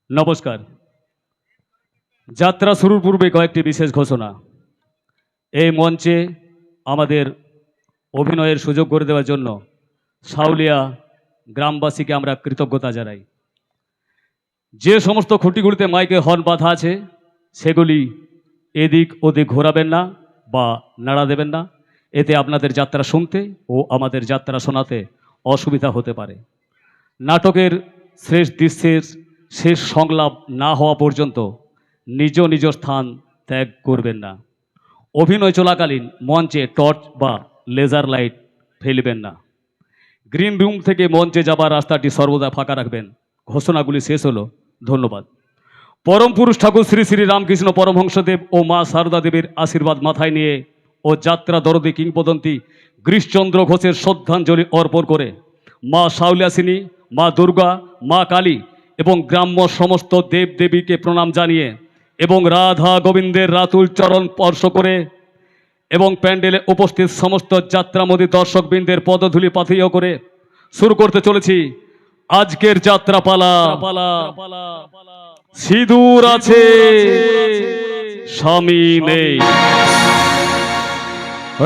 নমস্কার। যাত্রা শুরুর পূর্বে কয়েকটি বিশেষ ঘোষণা। এই মঞ্চে আমাদের অভিনয়ের সুযোগ করে দেওয়ার জন্য সাউলিয়া গ্রামবাসীকে আমরা কৃতজ্ঞতা জানাই। যে সমস্ত খুঁটিগুলিতে মাইকে হর্ন বাঁধা আছে সেগুলি এদিক ওদিক ঘোরাবেন না বা নাড়া দেবেন না, এতে আপনাদের যাত্রা শুনতে ও আমাদের যাত্রা শোনাতে অসুবিধা হতে পারে। নাটকের শেষ দৃশ্যের শেষ সংলাপ না হওয়া পর্যন্ত নিজ নিজ স্থান ত্যাগ করবেন না। অভিনয় চলাকালীন মঞ্চে টর্চ বা লেজার লাইট ফেলবেন না। গ্রিন রুম থেকে মঞ্চে যাবার রাস্তাটি সর্বদা ফাঁকা রাখবেন। ঘোষণাগুলি শেষ হলো। ধন্যবাদ। পরম পুরুষ ঠাকুর শ্রী শ্রী রামকৃষ্ণ পরমহংসদেব ও মা সারদা দেবীর আশীর্বাদ মাথায় নিয়ে ও যাত্রা দরদী কিংবদন্তি গিরিশচন্দ্র ঘোষের শ্রদ্ধাঞ্জলি অর্পণ করে মা শাউলিয়াসিনী, মা দুর্গা, মা কালী এবং গ্রাম্য সমস্ত দেব দেবীকে প্রণাম জানিয়ে এবং রাধা গোবিন্দের রাতুল চরণ স্পর্শ করে এবং প্যান্ডেলে উপস্থিত সমস্ত যাত্রামোদী দর্শকবৃন্দের পদধূলি পাথেয় করে শুরু করতে চলেছি আজকের যাত্রা পালা। সিঁদুর আছে স্বামী নেই।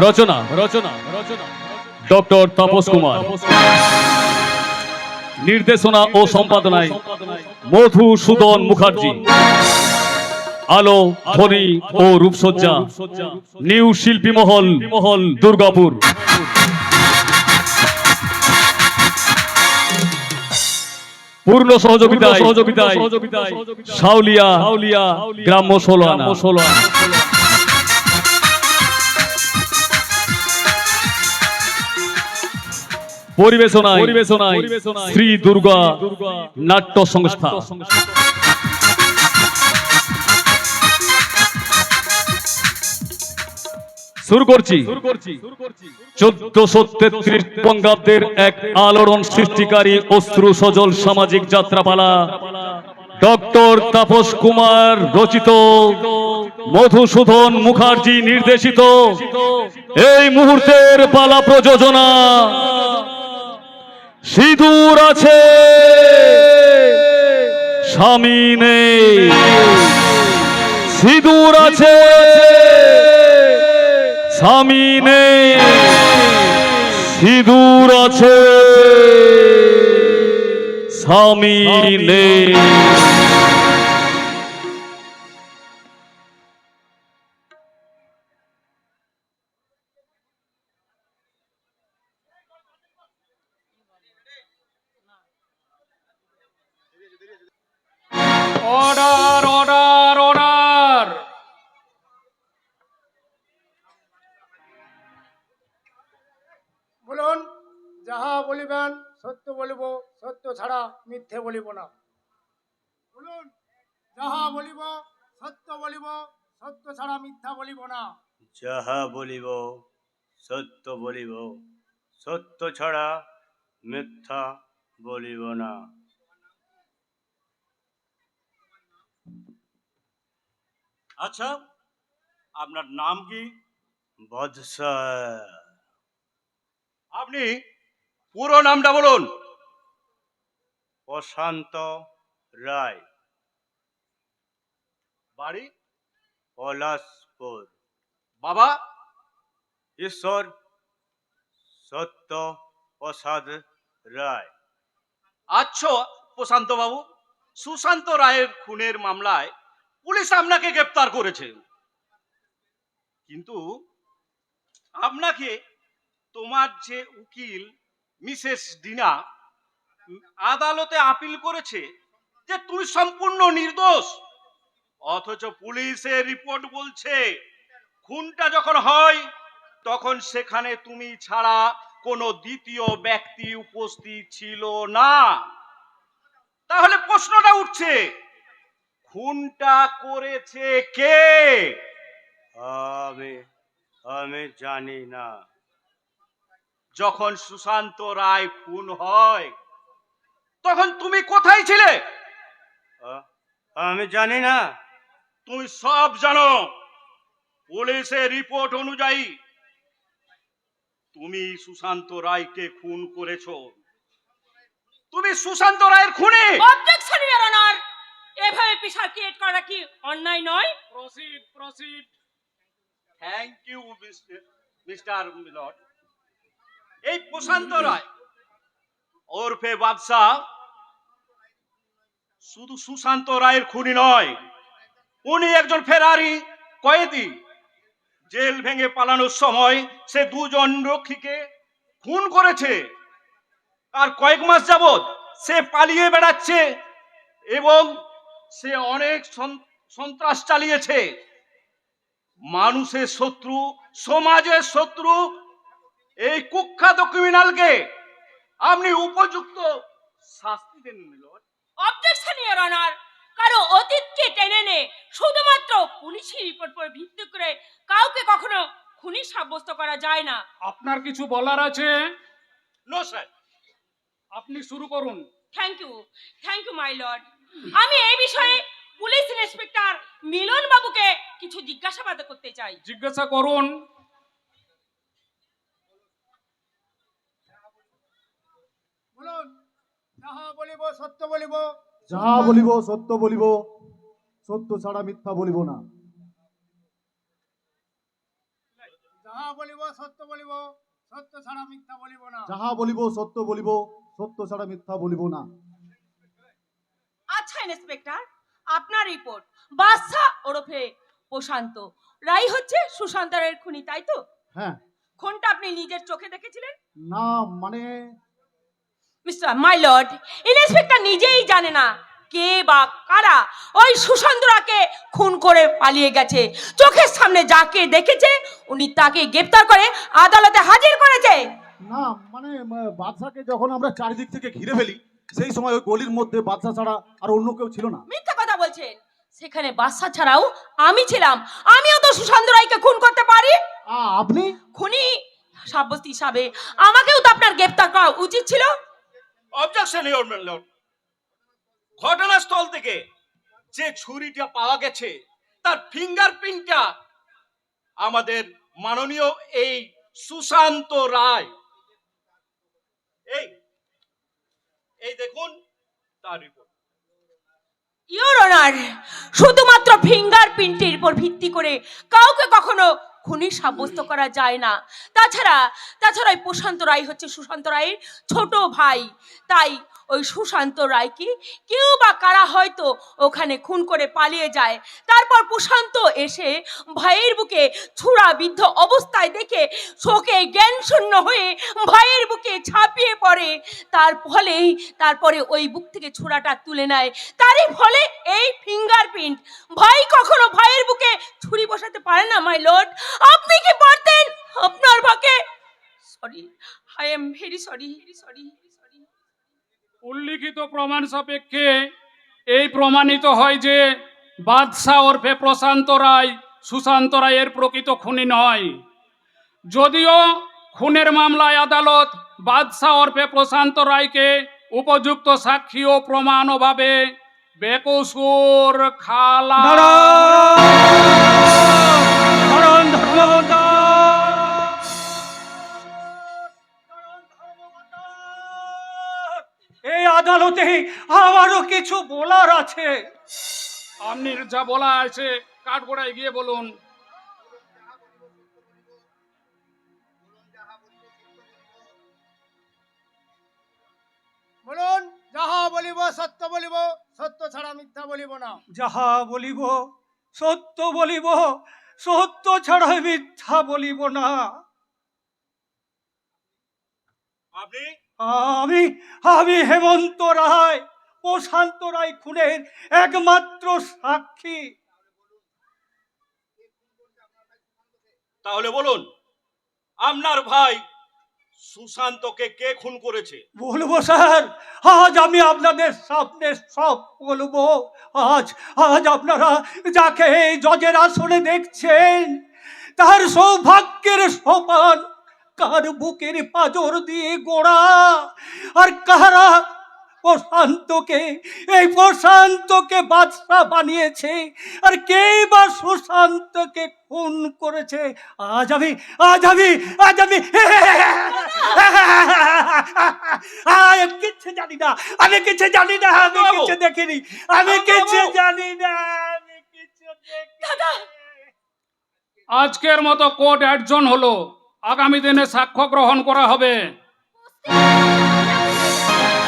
রচনা ডক্টর তাপস কুমার। নির্দেশনা ও সম্পাদনায় মধুসূদন মুখার্জি। আলো, ধ্বনি ও রূপসজ্জা নিউ শিল্পী মহল দুর্গাপুর। পূর্ণ সহযোগিতায় সাউলিয়া গ্রাম্য 16 আনা। পরিবেশনায় শ্রী দুর্গা নাট্য সংস্থা। শুরু করছি 1433 বঙ্গাব্দের এক আলোড়ন সৃষ্টিকারী অশ্রু সজল সামাজিক যাত্রাপালা ডক্টর তাপস কুমার রচিত, মধুসূদন মুখার্জি নির্দেশিত এই মুহূর্তের পালা প্রযোজনা সিঁদুর আছে স্বামী নেই। সিঁদুর আছে স্বামী নেই। সিঁদুর আছে স্বামী নেই। Order order order. বলুন, যাহা বলিবেন সত্য বলিব, সত্য ছাড়া মিথ্যে বলিব না। বলুন, যাহা বলিব সত্য বলিব, সত্য ছাড়া মিথ্যা বলিব না। যাহা বলিব সত্য বলিব, সত্য ছাড়া মিথ্যা বলিব না। আচ্ছা, আপনার নাম কি? বৎসর। আপনি পুরো নামটা বলুন। প্রশান্ত রায়। বাড়ি? পলাশপুর। বাবা? ঈশ্বর সত্য প্রসাদ রায়। আচ্ছা প্রশান্ত বাবু, সুশান্ত রায়ের খুনের মামলায় পুলিশ আপনাকে গ্রেপ্তার করেছে, কিন্তু আপনাকে তোমার যে উকিল মিসেস ডিনা আদালতে আপিল করেছে যে তুমি সম্পূর্ণ নির্দোষ, অথচ পুলিশের রিপোর্ট বলছে খুনটা যখন হয় তখন সেখানে তুমি ছাড়া কোনো দ্বিতীয় ব্যক্তি উপস্থিত ছিল না। তাহলে প্রশ্নটা উঠছে, খুনটা করেছে কে? আমি আমি জানি না। যখন সুশান্ত রায় খুন হয় তখন তুমি কোথায় ছিলে? আমি জানি না। তুমি সব জানো। পুলিশের রিপোর্ট অনুযায়ী তুমি সুশান্ত রায়কে খুন করেছো। তুমি সুশান্ত রায়ের খুনি। Objection your honour. এভাবে প্রেশার ক্রিয়েট করা কি অন্যায় নয়? Proceed proceed. Thank you mister Milot. এই প্রশান্ত রায় ওরফে বাদশা শুধু সুশান্ত রায়ের খুনি নয়, উনি একজন ফেরারি কয়েদি। জেল ভেঙে পালানোর সময় সে দুজন রক্ষীকে খুন করেছে, আর কয়েক মাস যাবৎ সে পালিয়ে বেড়াচ্ছে এবং সে অনেক সন্ত্রাস চালিয়েছে। মানুষের শত্রু, সমাজের শত্রু এই কুখ্যাত ক্রিমিনালকে আপনি উপযুক্ত শাস্তি দেন মিলট। Objection your honour. কারো অতীতকে টেনে নে শুধুমাত্র পুলিশি রিপোর্ট পর ভিত্তি করে কাউকে কখনো খুনি সাব্যস্ত করা যায় না। আপনার কিছু বলার আছে? No sir. আপনি শুরু করুন। Thank you my lord. আমি এই বিষয়ে পুলিশ ইন্সপেক্টর মিলন বাবুকে কিছু জিজ্ঞাসাবাদ করতে চাই। জিজ্ঞাসা করুন। বলুন, যাহা বলিব সত্য বলিব, যাহা বলিব সত্য বলিব, সত্য ছাড়া মিথ্যা বলিব না। যাহা বলিব সত্য বলিব, সত্য ছাড়া মিথ্যা বলিব না। যাহা বলিব সত্য বলিব, সত্য ছাড়া মিথ্যা বলিব না। আচ্ছা ইন্সপেক্টর, আপনার রিপোর্ট বাদশা ওরফে প্রশান্ত রাই হচ্ছে সুশান্ত রায়ের খুনি, তাই তো? হ্যাঁ। খুনটা আপনি নিজের চোখে দেখেছিলেন? না মানে মিস্টার মাই লর্ড, ইন্সপেক্টর নিজেই জানে না কে বা কারা ওই সুশান্তরাকে খুন করে পালিয়ে গেছে। চোখের সামনে যাকে দেখেছে উনি তাকে গ্রেফতার করে আদালতে হাজির করেছে। না মানে বাদশাকে যখন আমরা চারিদিক থেকে ঘিরে ফেলি সেই সময় ওই গলির মধ্যে বাদশা ছাড়া আর অন্য কেউ ছিল না। মিথ্যা কথা বলছেন। সেখানে বাদশা ছাড়াও আমি ছিলাম। আমিও তো সুশান্ত রায়কে খুন করতে পারি। আপনি খুনি সাব্যস্ত হিসাবে আমাকেও তো আপনার গ্রেফতার করা উচিত ছিল। Objection your মিলট। ঘটনাস্থল থেকে যে ছুরিটা পাওয়া গেছে তার ফিঙ্গারপ্রিন্টটা আমাদের মাননীয় এই সুশান্ত রায়, এই এই দেখুন তার রিপোর্ট। ইওর অনার, শুধুমাত্র ফিঙ্গারপ্রিন্টের উপর ভিত্তি করে কাউকে কখনো খুনি সাব্যস্ত করা যায় না। তাছাড়া ওই প্রশান্ত রায় হচ্ছে সুশান্ত রায়ের ছোট ভাই। তাই ওই সুশান্ত রায়কে কেউ বা কারা হয়তো ওখানে খুন করে পালিয়ে যায়। তারপর প্রশান্ত এসে ভাইয়ের বুকে ছুরা বিদ্ধ অবস্থায় দেখে শোকে জ্ঞান শূন্য হয়ে ভাইয়ের বুকে ঝাঁপিয়ে পড়ে। তারপরে ওই বুক থেকে ছুরাটা তুলে নেয়। তারই ফলে এই ফিঙ্গারপ্রিন্ট। ভাই কখনো ভাইয়ের বুকে ছুরি বসাতে পারে না মাই লর্ড। আপনি কি পারতেন আপনার ভাইকে? Sorry, I am very sorry. উল্লিখিত প্রমাণ সাপেক্ষে এই প্রমাণিত হয় যে বাদশা ওরফে প্রশান্ত রায় সুশান্ত রায়ের প্রকৃত খুনি নয়। যদিও খুনের মামলায় আদালত বাদশা ওরফে প্রশান্ত রায়কে উপযুক্ত সাক্ষী ও প্রমাণ অভাবে বেকসুর খালা এই আদালতে আমারও কিছু বলার আছে। আপনি যা বলা আছে কাঠগড়ায় গিয়ে বলুন। বলুন, যাহা বলিব সত্য বলিব, সত্য ছাড়া মিথ্যা বলিব না। যাহা বলিব সত্য বলিব, সত্য ছাড়া মিথ্যা বলিব না। আপনি? আমি আমি হেমন্ত রায়, প্রশান্ত রায় খুনের একমাত্র সাক্ষী। তাহলে বলুন আপনার ভাই সুশান্তকে কে খুন করেছে? বলবো স্যার, আজ আমি আপনাদের সামনে সব বলবো। আজ আপনারা যাকে এই জজের আসনে দেখছেন তার সৌভাগ্যের সোপান কার বুকের পাঁজর দিয়ে গোড়া, আর প্রশান্তকে, এই প্রশান্তকে বাদশা বানিয়েছে, আর কেই বা সুশান্তকে খুন করেছে? আজ আমি কিচ্ছু জানি না, আমি কিছু জানি না, আমি কিছু দেখিনি, আমি কিছু জানি না, আমি কিছু দেখিনি। আজকের মতো কোর্ট অ্যাডজন হলো, আগামী দিনে সাক্ষ্য গ্রহণ করা হবে।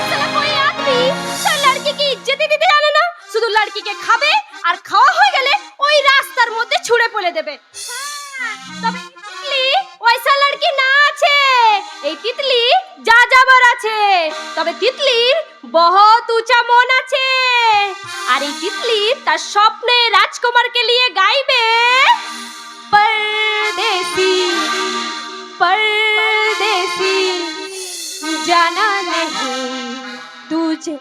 साला कोई आदमी তার লড়কিকে ইজ্জত দিতে জানে না, শুধু লড়কিকে খাবে আর খাওয়া হয়ে গেলে ওই রাস্তার মধ্যে ছুঁড়ে ফেলে দেবে। তবে এই তিতলি ওইসা লড়কি না আছে, এই তিতলি যা যাবার আছে। তবে তিতলির বহুত উঁচা মন আছে, আর এই তিতলি তার স্বপ্নে রাজকুমারকে নিয়ে গাইবে परदेसी परदेसी जाना नहीं तुझे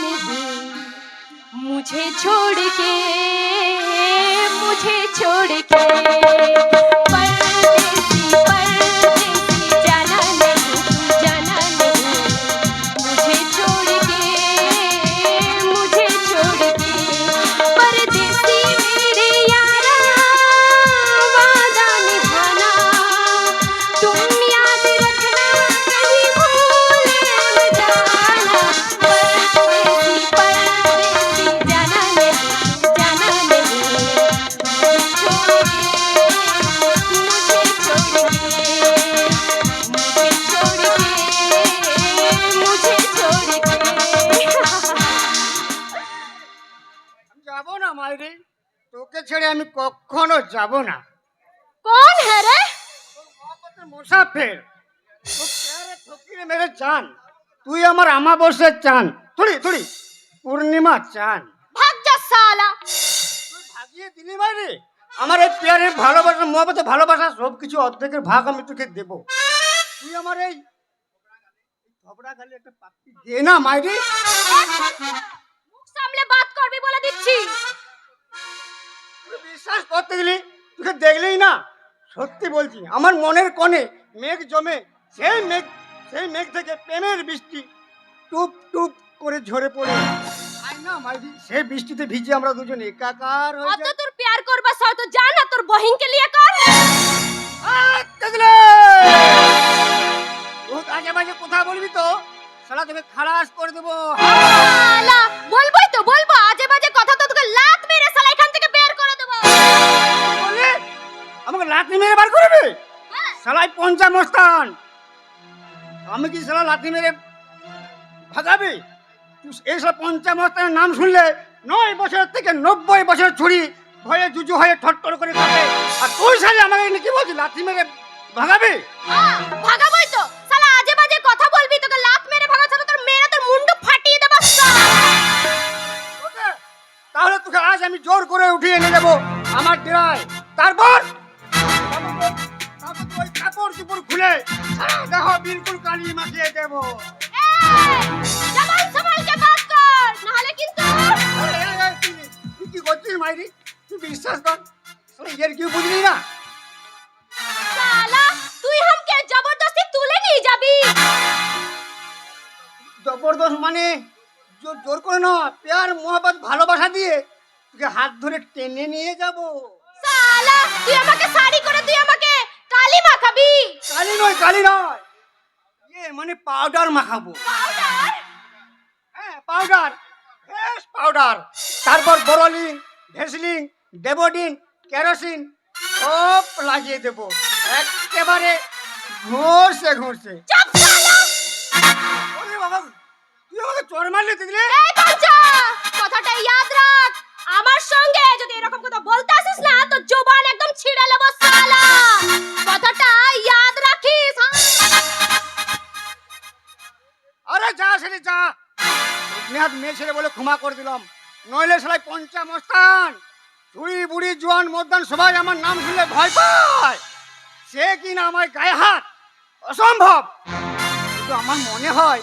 नहीं मुझे छोड़ के परदेसी परदेसी जाना नहीं तू जाना नहीं मुझे छोड़ के परदेसी मेरे यारा वादा निभाना तुम याद रखना कहीं भूल न जाना परदेसी परदेसी जाना नहीं मुझे छोड़ के যাব না মাইরি, তোকে ছেড়ে আমি কখনো যাব না। कौन है रे? মোহাম্মতের মুসাফির, ও প্যারে ফকিরে মেরে চান, তুই আমার আমাবস্যার চান, থুড়ি থুড়ি পূর্ণিমা চান। भाग जा साला। তুই ভাগিয়ে দিলি মাইরি আমার এই প্যারের ভালোবাসা, মোহাম্মতের ভালোবাসা সব কিছু অর্ধেকের ভাগ আমি তোকে দেব। তুই আমার এই ঝগড়া গালে একটা পাপ্পি দে না মাইরি। মুখ সামলে বাত করবি বলে দিচ্ছি। তুই বিশ্বাস করতে গেলি, তোকে দেখলেই না সত্যি বলছি, আমার মনের কোণে মেঘ জমে, সেই মেঘ থেকে প্রেমের বৃষ্টি টুপ টুপ করে ঝরে পড়ে আয় না মাইরি, সেই বৃষ্টিতে ভিজে আমরা দুজন একাকার হয়ে অত যাই। তোর প্যার করবা সর তো যা না তোর বহিনকে লিয়ে কর। বহুত আগে বাজে কথা বলবি তো শালা তোকে খালাস করে দেবো। শালা বলবোই তো বলবো, আজে বাজে কথা তো তোকে লাত মেরে শালা এখান থেকে বের করে দেবো। বললি আমাকে লাঠি মেরে বার করবি? শালাই পঞ্চামস্তান, আমি কি শালা লাঠি মেরে ভাগাবি? তুই এই সব পঞ্চামস্তানের নাম শুনলে 9 বছর থেকে 90 বছর ছুরি ভয়ে জুজু হয়ে ঠট্টর করে কাঁপে, আর তুই শালি আমাকে এনে কি বলছিস লাঠি মেরে ভাগাবি? ভাগাবোই তো শালা, আজে বাজে কথা বলবি তোকে লাত মেরে ভাগা ছাড়া তোর মেরে তোর মুন্ডু ফাটিয়ে দেবো শালা। ওকে, তাহলে তোকে আজ আমি জোর করে উঠিয়ে নিয়ে যাবো আমার ডেরায়, তারপর ওই কাপড় চুপড় খুলে সারা দেহ বিলকুল কালি মাখিয়ে দেবো। জবান সামালকে বাত কর, নাহলে কিন্তু তুই কি করছিস মাইরি? তুই বিশ্বাস কর, এর কি বুঝলি না? শালা তুই हमके জবরদস্তি তুলে নিয়ে যাবি। জবরদস্ত মানে জোর করে না, প্যার মোহাম্মত ভালোবাসা দিয়ে তোকে হাত ধরে টেনে নিয়ে যাব। শালা তুই আমাকে শাড়ি করে তুই আমাকে কালি মাখাবি। কালি নয় মানে পাউডার মাখাবো। পাউডার? হ্যাঁ পাউডার, ফ্রেশ পাউডার, তারপর বোরোলিন, ভেসলিন, ডেবোডিন, কেরোসিন সব লাগিয়ে দেবো একেবারে ঘষে ঘষে। চুপ শালা। ওরে বাবা, তুই আমাকে চড় মারলি দিলে। এই বাচ্চা, কথাটা ইয়াদ রাখ, আমার সঙ্গে যদি এরকম কথা বলতে আসিস না তো জবান একদম ছিঁড়ে নেব শালা, কথাটা ইয়াদ রাখিস। আরে যা সেরে যা, মেয়াদ মেয়ে ছেলে বলে ক্ষমা করে দিলাম, নইলে সেলাই পঞ্চামস্তান ছুরি বুড়ি জোয়ান মদ্দান সবাই আমার নাম শুনলে ভয় পায়, সে কি না আমার গায়ে হাত অসম্ভব। কিন্তু আমার মনে হয়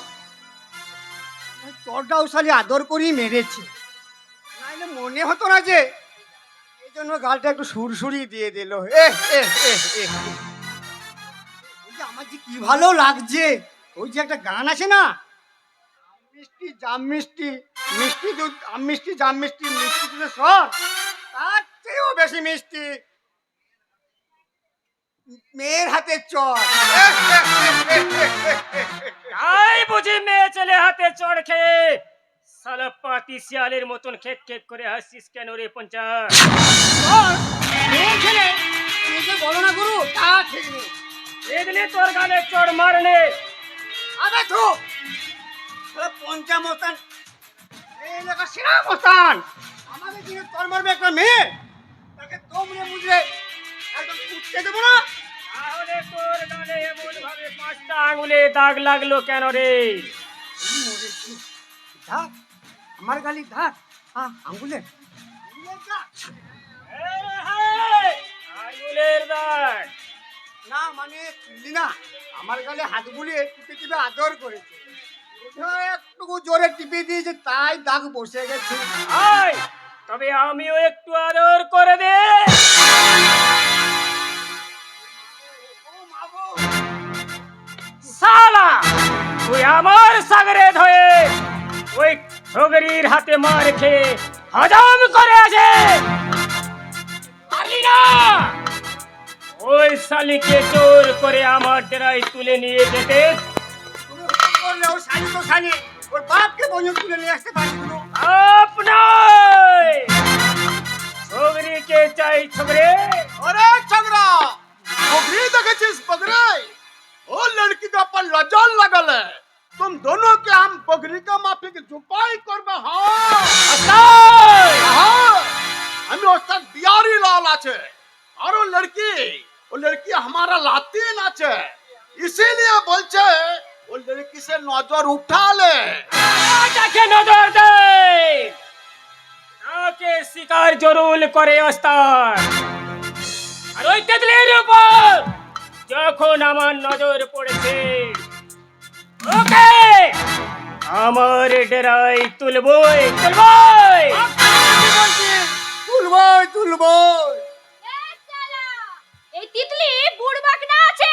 তোরটাও শালি আদর করেই মেরেছে, নাইলে মনে হতো না যে এই জন্য গালটা একটু সুরসুরি দিয়ে দিল। ওই যে আমার যে কি ভালো লাগছে, ওই যে একটা গান আছে না, মিষ্টি জাম মিষ্টি, মিষ্টি দুধ আম মিষ্টি জাম মিষ্টি, মিষ্টি দুধের সর তার চেয়েও বেশি মিষ্টি মেয়ের হাতে চর। তাই বুঝি মেয়ে ছেলে হাতে চড় খেয়ে সালা পাতি শিয়ালের মতন খেক খেক করে হাসিস কেন রে পঞ্চাশ? মেয়ে ছেলে তুমি যে বলো না গুরু তা ঠিক নেই। এদিনে তোর গালে চড় মারনে। আবে তো পঞ্চামস্তান এই এলাকার সেরা মস্তান, আমাদের দিনে তোর মারবে একটা মেয়ে, তাকে তোমরে মুজরে একদম কুটতে দেবো না। তাহলে তোর গালে এমন ভাবে 5টা আঙুলে দাগ লাগলো কেন রে? দাগ আমার গালি দাগ আঙ্গুলে আঙুলের দাগ না মানে তুললি না, আমার গালে হাত বুলিয়ে টিপে টিপে আদর করেছে, একটু জোরে টিপে দিয়েছে তাই দাগ বসে গেছে। আয় তবে আমিও একটু আদর করে দে। শালা তুই আমার সাগরে ধয়ে ওই ঠগরির হাতে মার খেয়ে হজম করে আছে পারলি না? ওই শালিকে জোর করে আমার ডেরায় তুলে নিয়ে যেতে তুমি হুকুম করলে ওর শালি তো শালি, ওর বাপকে বন্ধু তুলে নিয়ে আসতে পারি তুমি। আপনার ঠগরিকে চাই ঠগরে। अरे छगरा बकरी देखेছিস बकरी, ओ लड़की का पर लजल लगल है, तुम दोनों के हम बकरी का माफी की जुपाई करबे। हाँ আমি ওস্তাদ বিহারি লাল আছে, আর ও লড়কি हमारा लातीन আছে, इसीलिए বলছে ও লড়কি से नजर उठा ले। তাকে নজর দে, তাকে শিকার জরুল করে ওস্তাদ। আর ওই তেতলির উপর যখন আমার নজর পড়েছে ওকে আমার ডেরায় তুলবই। তুলবই এই তিতলি বুড়বাক না আছে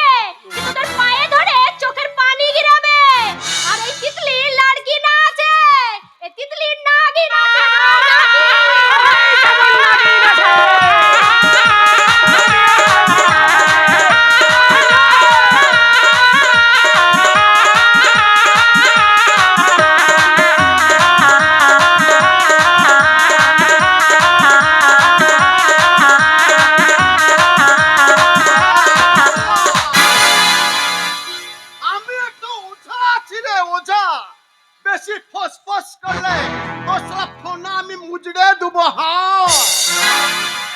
যে তোদের পায়ে ধরে চোখের পানি গিরাবে, আর এই তিতলি লাড়কি না আছে, এই তিতলি নাগিন আছে। আমি একটু ওঝা আছি রে ওঝা, বেশি ফসফস করলে তোর সারা ফোনা আমি মুজড়ে দেবো। হ্যাঁ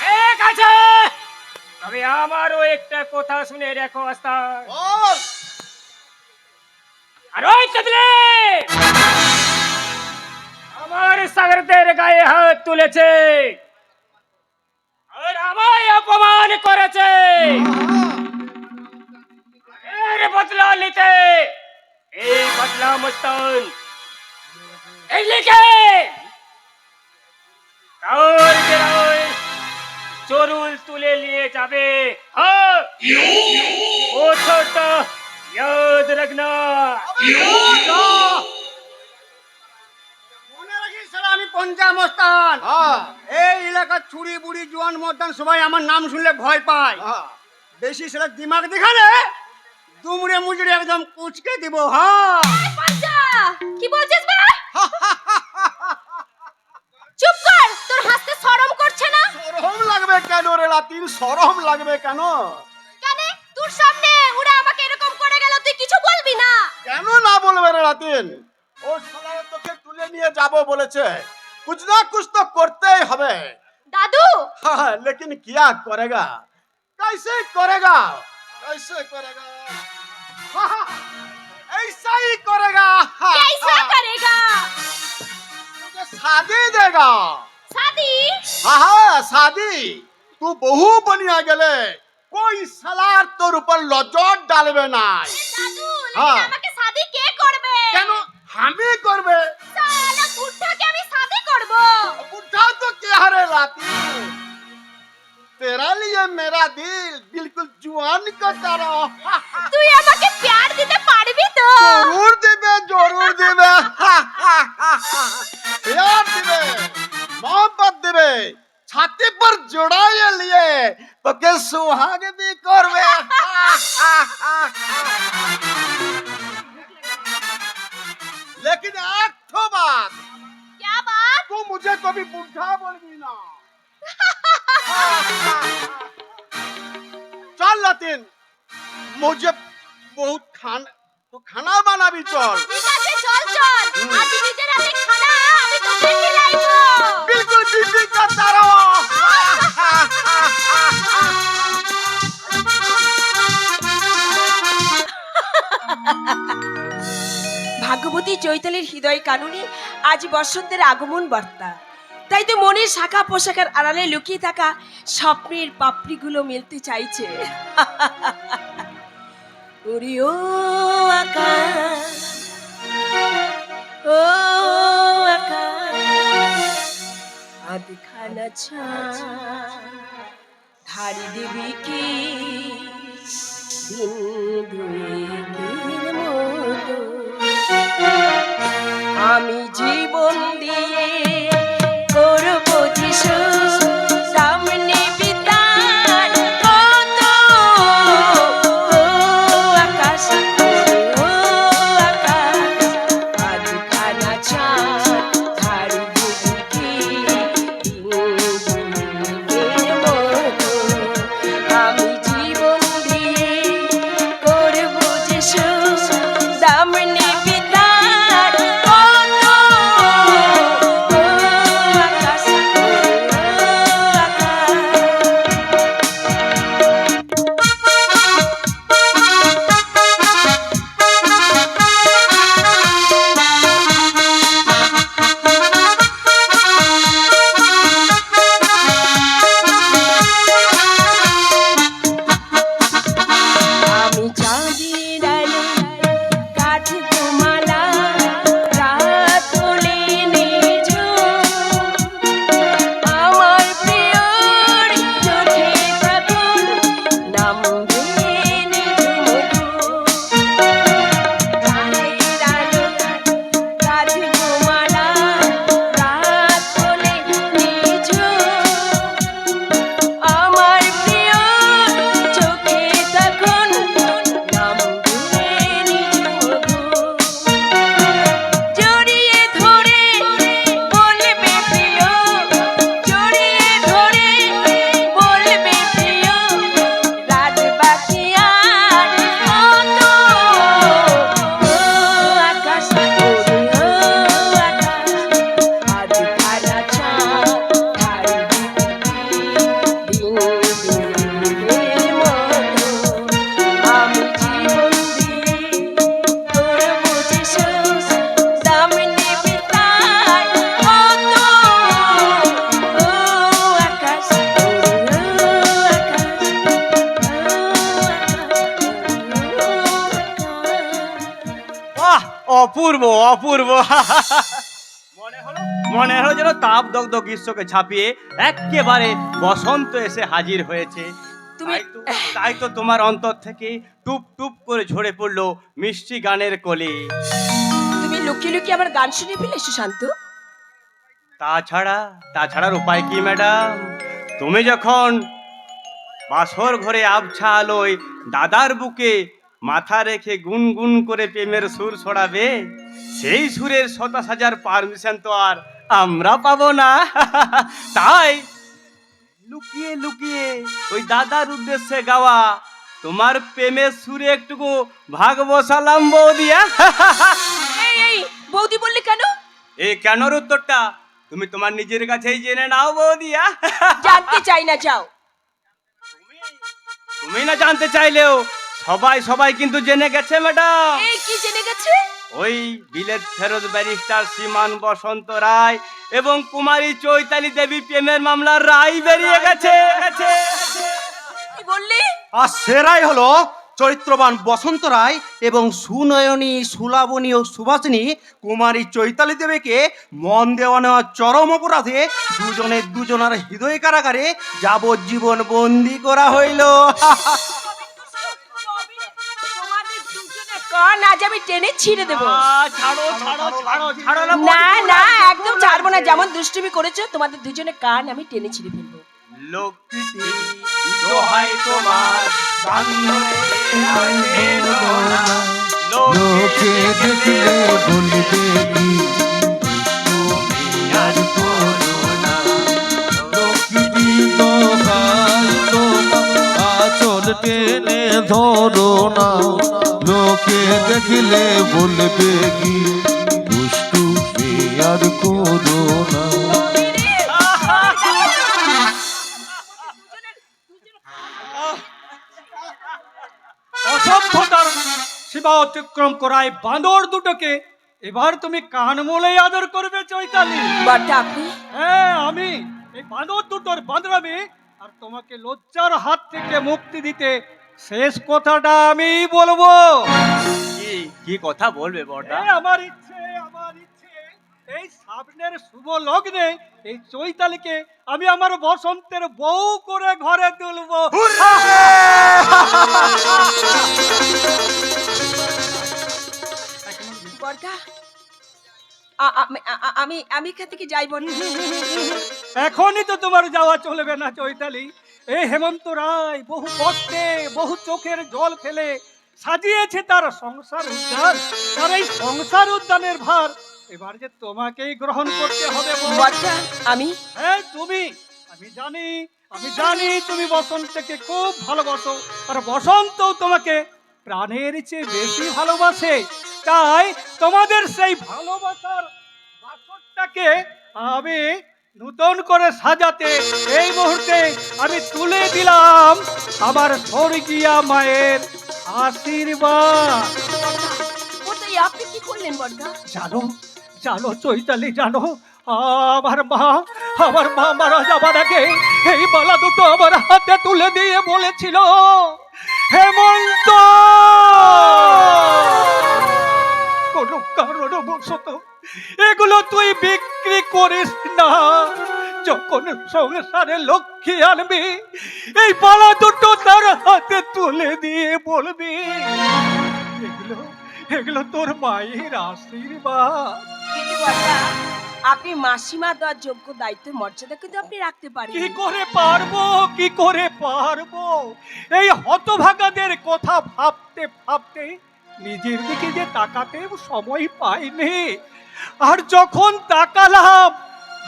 ঠিক আছে, তবে আমারও একটা কথা শুনে রেখো ওস্তাদ। বল। আর ওই তেতলি আমার সাগরদের গায়ে হাত তুলেছে আর আমায় অপমান করেছে, এর বদলা নিতে এই বদলা মস্তান এই লিখে তার গেরায় চরুল তুলে নিয়ে যাবে। হ্যাঁ ও ছোট याद रखना। মনে রাখিস শালা আমি পঞ্চামস্তান। এই এলাকার ছুরি বুড়ি জোয়ান মর্দান সবাই আমার নাম শুনলে ভয় পায়, বেশি শালা দিমাগ দেখালে দুমড়ে মুজড়ে একদম কুচকে দিব। হ্যাঁ পঞ্চা কি বলছিস বে? চুপ কর, তোর হাসতে শরম করছে না? সরম লাগবে কেন রে লাতিন, সরম লাগবে কেন? কেন তোর সামনে ওরা আমাকে এরকম করে গেল, তুই কিছু বলবি না? কেন না বলবে রে লাতিন, ও শালা তোকে তুলে নিয়ে যাব বলেছে, कुछ ना कुछ तो करते ही হবে। দাদু हाँ, लेकिन क्या करेगा, कैसे करेगा, कैसे करेगा? हाँ, हाँ, ऐसा ही करेगा। हाँ, कैसा हाँ, करेगा? तुझे शादी देगा। शादी? हाँ हाँ शादी, तू बहु बनिया गेले कोई সালার তোর উপর নজর ডালবে না। দাদু হ্যাঁ। লেকিন আমাকে শাদি কে করবে? কেন আমি করবে? সালা বুড়াকে আমি শাদি করব। बुढ़ा तो क्या रे लाती, तेरा लिए मेरा दिल बिल्कुल जुआन का तरह। তুই আমাকে প্যার দিতে পারবি তো? जरूर देवे, जरूर देवे। सुहाग भी करवे लेकिन एक तो बात, क्या बात? तू मुझे कभी बुढ़ा बोलबी ना। चल लतिन, मुझे बहुत खाना बनाबी चल। ঠিক আছে চল চল আজ নিজের হাতে খানা আমি তোকে খিলাইবো। बिल्कुल बीबी करता रहो। ভাগ্যবতী চৈতালির হৃদয় কানুনি আজ বসন্তের আগমন বার্তা। তাই তো মনের শাখা পোশাকের আড়ালে লুকিয়ে থাকা স্বপ্নের পাপড়িগুলো মেলতে চাইছে। ওরে ও আকাশ, ও আকাশ, আধখানা ধারি দেবী কি দিন দুয়েকের মতো আমি জীবন দিয়ে করব যিশু সামনে বিতার কত আকাশ, ও আকাশ, আধখানা চাঁদ ধারি দেবী কি দিন দুয়েকের মতো আমি জীবন দিয়ে করব যিশু সামনে বিতার কত আকাশ, আমি চাঁদের আলো কাঠব মালা রাত হলে নিঝুম আমার প্রিয়র চোখে তখন নামবে নিঝুম চাঁদের আলো কাঠব মালা রাত হলে নিঝুম আমার প্রিয় চোখে তখন নামবে নিঝুম জড়িয়ে ধরে বলবে প্রিয়, জড়িয়ে ধরে বলবে প্রিয় রাত বাকি আর কত আকাশ, ও আকাশ, আধখানা চাঁদ ধারি দিন দিনের মতো আমি জীবন দিয়ে করব যিশু সামনে বিতার কত আকাশ, বাহ, অপূর্ব অপূর্ব। মনে হলো যেন তাপদগ্ধ গ্রীষ্মকে ছাপিয়ে একেবারে বসন্ত এসে হাজির হয়েছে। তুমি তাই তো তোমার অন্তর থেকে টুপ টুপ করে ঝরে পড়লো মিষ্টি গানের কলি। তুমি লুকিয়ে লুকিয়ে আমার গান শুনে ফেলে সুশান্ত। তাছাড়ার উপায় কি ম্যাডাম? তুমি যখন বাসর ঘরে আবছা আলোয় দাদার বুকে মাথা রেখে গুনগুন করে প্রেমের সুর ছড়াবে, সেই সুরের ২৭,০০০ পারমিশন তো আর আমরা পাবো না। তাই লুকিয়ে লুকিয়ে ওই দাদার উদ্দেশ্যে গাওয়া তোমার প্রেমের সুরে একটুকু ভাগ বসালাম বৌদিয়া। এই বৌদি বললে কেন? এই কেনর উত্তরটা তুমি তোমার নিজের কাছেই জেনে নাও বৌদিয়া। জানতে চাই না, যাও। তুমি না জানতে চাইলেও সবাই কিন্তু জেনে গেছে ম্যাডাম। এই কি জেনে গেছে? ওই বিলেত ফেরত ব্যারিস্টার শ্রীমান বসন্ত রায় এবং কুমারী চৈতালি দেবী প্রেমের মামলার রায় বেরিয়ে গেছে। কি বললি? আর সেরাই হলো চরিত্রবান বসন্ত রায় এবং সুনয়নী সুলাবনী ও সুভাষিনী কুমারী চৈতালি দেবীকে মন দেওয়া নেওয়া চরম অপরাধে দুজনের হৃদয় কারাগারে যাবজ্জীবন বন্দি করা হইল। তোমাদের দুজনের কান আজ আমি টেনে ছিঁড়ে দেবো। ছাড়ো না না, একদম ছাড়বো না। যেমন দুষ্টুমি করেছো, তোমাদের দুজনের কান আমি টেনে ছিঁড়ে ফেলবো। লক্ষ্মী দোহাই তোমার প্রাণ ধরে আর যেও না। লোকে দেখলে বলবে কি তুমি আর করো না। লক্ষ্মী দোহাই তোমার আঁচল টেনে ধরো না, লোকে দেখলে বলবে কি দুষ্টু আর করো না। অসভ্যতার সীমা অতিক্রম করায় বাঁদর দুটোকে এবার তুমি কান মোলে আদর করবে চৈতালি। বর্দা আপনি হ্যাঁ, আমি এই বাঁদর দুটোর বাঁদরামি আর তোমাকে লজ্জার হাত থেকে মুক্তি দিতে শেষ কথাটা আমি বলবো। কি কথা বলবে বড়দা? আমার ইচ্ছে এই সামনের শুভ লগ্নে এই চৈতালিকে আমি আমার বসন্তের বউ করে ঘরে তুলবো। বর্দা আমি আমি এখান থেকে যাই বল। এখনই তো তোমার যাওয়া চলবে না চৈতালি। এই হেমন্ত রায় বহু কষ্টে বহু চোখের জল ফেলে সাজিয়েছে তার সংসার উদ্যান, তার এই সংসার উদ্যানের ভার এবার যে তোমাকেই গ্রহণ করতে হবে। বর্দা আমি হ্যাঁ তুমি, আমি জানি তুমি বসন্তকে খুব ভালোবাসো, আর বসন্ত তোমাকে প্রাণের চেয়ে বেশি ভালোবাসে। তাই তোমাদের সেই ভালোবাসার বাসরটাকে আমি নূতন করে সাজাতে এই মুহূর্তে আমি তুলে দিলাম আমার স্বর্গীয়া মায়ের আশীর্বাদ। ওটাই আপনি কি করলেন বর্দা? জানো চৈতালি, জানো আমার মা মারা যাবার আগে এই মালা দুটো আমার হাতে তুলে দিয়ে বলেছিল, হেমন্ত কোনো কারণবশত এগুলো তুই বিক্রি করিস না, যখন সংসারে লক্ষ্মী আনবি এই মালা দুটো তার হাতে তুলে দিয়ে বলবি এগুলো তোর মায়ের আশীর্বাদ। কিন্তু বর্দা আপনি মাসিমা দেওয়ার যোগ্য দায়িত্ব মর্যাদা কিন্তু আপনি রাখতে পারেন। কি করে পারবো এই হতভাগাদের কথা ভাবতে নিজের দিকে যে তাকাতে সময় পাইনি, আর যখন তাকালাম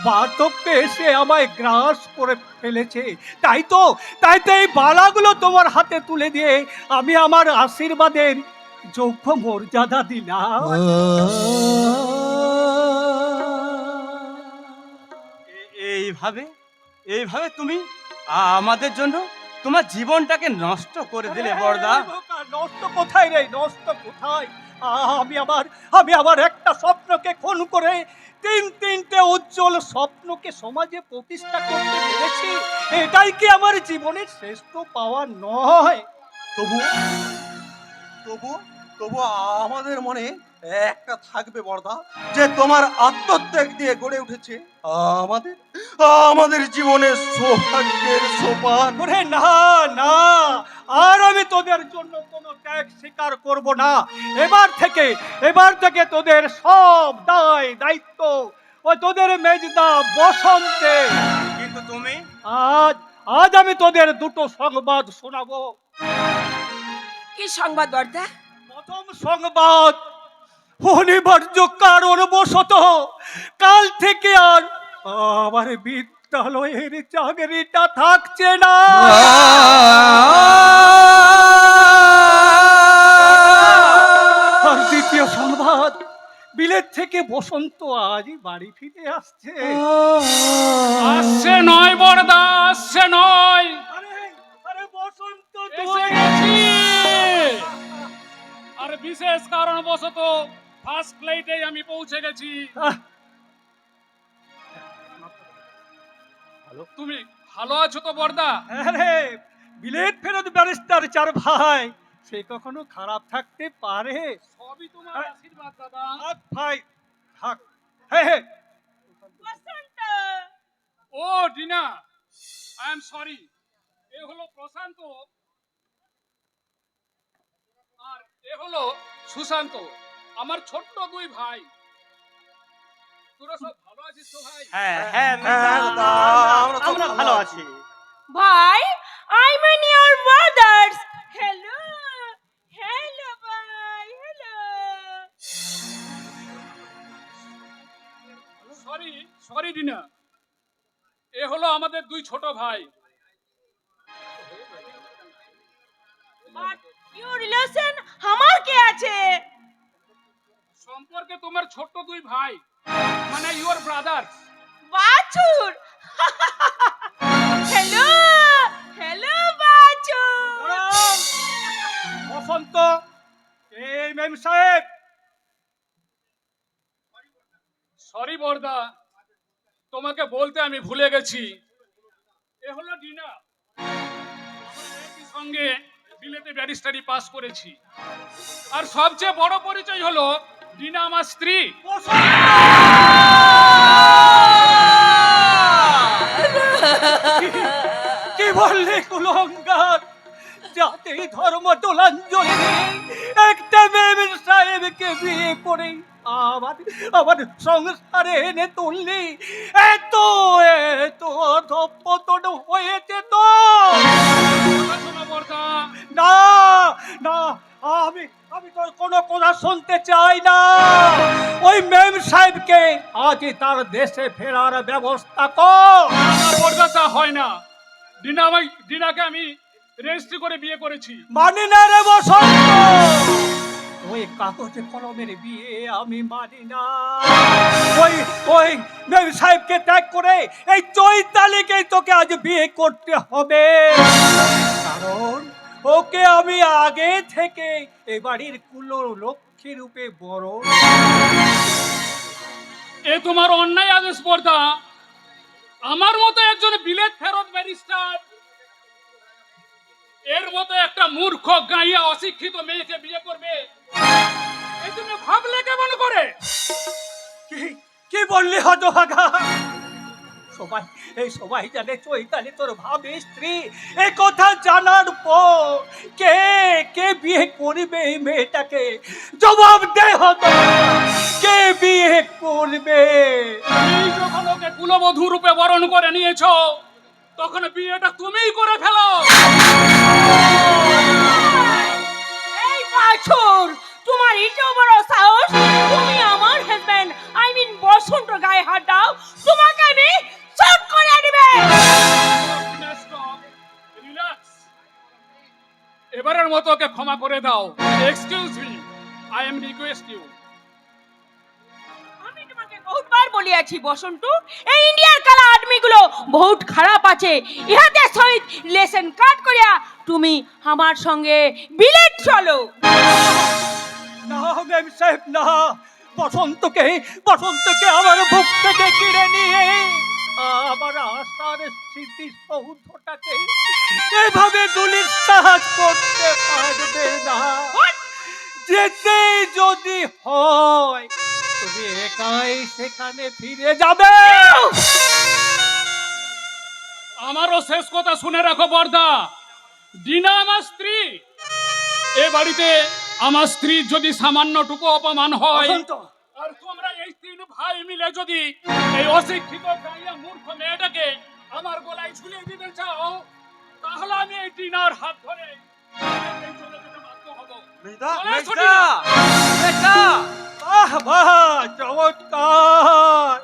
বার্ধক্য এসে আমায় গ্রাস করে ফেলেছে। তাই তো এই বালাগুলো তোমার হাতে তুলে দিয়ে আমি আমার আশীর্বাদের যোগ্য মর্যাদা দিলাম। এইভাবে তুমি আমাদের জন্য তোমার জীবনটাকে নষ্ট করে দিলে বড়দা। নষ্ট কোথায় রে, নষ্ট কোথায়? আমি আবার একটা স্বপ্নকে খুন করে তিনটে উজ্জ্বল স্বপ্নকে সমাজে প্রতিষ্ঠা করতে পেরেছি। এটাই কি আমার জীবনের শ্রেষ্ঠ পাওয়া নয়? তবু আমাদের মনে একটা থাকবে বর্দা, যে তোমার আত্মত্যাগ দিয়ে গড়ে উঠেছে আমাদের জীবনের সৌভাগ্যের সোপান। ওরে না, আর আমি তোদের জন্য কোনো ত্যাগ স্বীকার করব না। এবার থেকে তোদের সব দায়িত্ব ওই তোদের মেজদা বসন্তে। কিন্তু তুমি আজ আমি তোদের দুটো সংবাদ শোনাবো। কি সংবাদ বর্দা? প্রথম সংবাদ, অনিবার্য কারণবশত কাল থেকে আর আমার বিদ্যালয়ের চাকরিটা থাকছে না। আর দ্বিতীয় সংবাদ, বিলেত থেকে বসন্ত আজ বাড়ি ফিরে আসছে। আসছে নয় বড়দা, আসছে নয়, আরে বসন্ত এসে গেছি। আর বিশেষ কারণবশত ফার্স্ট ফ্লাইটে আমি পৌঁছে গেছি। তুমি ভালো আছো তো বড়দা? আরে বিলেত ফেরত ব্যারিস্টার চার ভাই, সে কখনো খারাপ থাকতে পারে? সবই তোমার আশীর্বাদ দাদা। ভাই থাক। হ্যাঁ বসন্ত ও ডিনা, আই এম সরি। এ হলো প্রশান্ত আর এ হলো সুশান্ত, আমার ছোট্ট দুই ভাই। তোরা সব ভালো আছিস তো ভাই? হ্যাঁ আমরা ভালো আছি। ভাই I my brothers. Hello. Hello, bye. Hello. Sorry sorry Dina, এ হলো আমাদের দুই ছোট ভাই। But your relation আমার কে আছে? সম্পর্কে তোমার ছোট দুই ভাই, মানে ইউর ব্রাদার্স। বাছুর। হ্যালো হ্যালো বাছুর। বসন্ত, এই মেম সাহেব। সরি বর্দা, তোমাকে বলতে আমি ভুলে গেছি, এ হলো ডিনা। আমরা একই সঙ্গে বিলেতে ব্যারিস্টারি পাস করেছি। আর সবচেয়ে বড় পরিচয় হলো ডিনা আমার স্ত্রী। কি বললে কুলঙ্গার? জাতি ধর্ম দোলাঞ্জলি দিয়ে একটা মেম সাহেবকে বিয়ে করে আবার আবার সংসারে এনে তুললি। এত এত অধঃপতন হয়েছে তো। শোনো বর্দা, না না, আমি আমি তোর কোনো কথা শুনতে চাই না। ওই মেম সাহেবকে আজই তার দেশে ফেরার ব্যবস্থা কর। বর্দা তা হয় না। ডিনাকে আমি রেজিস্ট্রি করে বিয়ে করেছি। মানি না রে বসন্ত, ওই কাগজে কলমের বিয়ে আমি মানি না। ওই ওই মেম সাহেবকে ত্যাগ করে এই চৈতালিকেই তোকে আজ বিয়ে করতে হবে। কারণ ওকে আমি আগে থেকে এ বাড়ির কুলো লক্ষ্মী রূপে বড়। এ তোমার অন্যায় আদেশ বর্দা। আমার মতো একজন বিলেত ফেরত ব্যারিস্টার এর মতো একটা মূর্খ গাইয়া অশিক্ষিত মেয়েকে বিয়ে করবে, এ তুমি ভাবলে কেমন করে? কি কি বললি হতভাগা? সবাই এই সবাই জানে চৈতালি তোর ভাবি স্ত্রী। এই কথা জানার পর কে কে বিয়ে করবে এই মেয়েটাকে? জবাব দে হতো, কে বিয়ে করবে? তুমি যখন ওকে কুলবধূ রূপে বরণ করে নিয়েছো, তখন বিয়েটা তুমিই করে ফেলো। এই বাছুর, তোমার এত বড় সাহস, তুমি আমার হাজবেন্ড আই মিন বসন্ত গায়ে হাত দাও, তোমাকে আমি শট করে দিবে। রিল্যাক্স, এবারের মতো ওকে ক্ষমা করে দাও। Excuse me, I am request you. আমি তোমাকে বহুতবার বলিয়াছি বসন্ত, এই ইন্ডিয়ার কালা আদমিগুলো বহুত খারাপ আছে। ইহাতে সহিত রিলেশন কাট করিয়া তুমি আমার সঙ্গে বিলেত চলো। না মেম সাহেব না, বসন্তকে আমার বুক থেকে কিনে নিয়ে আমার আশার স্মৃতি সৌধটাকে এভাবে দুলির সাহায্য করতে পারবে না। যেতে যদি হয় তুমি একাই সেখানে ফিরে যাবে। আমারও শেষ কথা শুনে রাখো বর্দা, ডিনা আমার স্ত্রী। এ বাড়িতে আমার স্ত্রীর যদি সামান্যটুকু অপমান হয়, বসন্ত, আর তোমরা এই তিন ভাই মিলে যদি এই অশিক্ষিত গাইয়া মূর্খ মেয়েটাকে আমার গলায় ঝুলিয়ে দিতে চাও, তাহলে আমি এই ডিনার হাত ধরে চলে যেতে বাধ্য হব। চলে এসো, ডিনা। বাহ বাহ, চমৎকার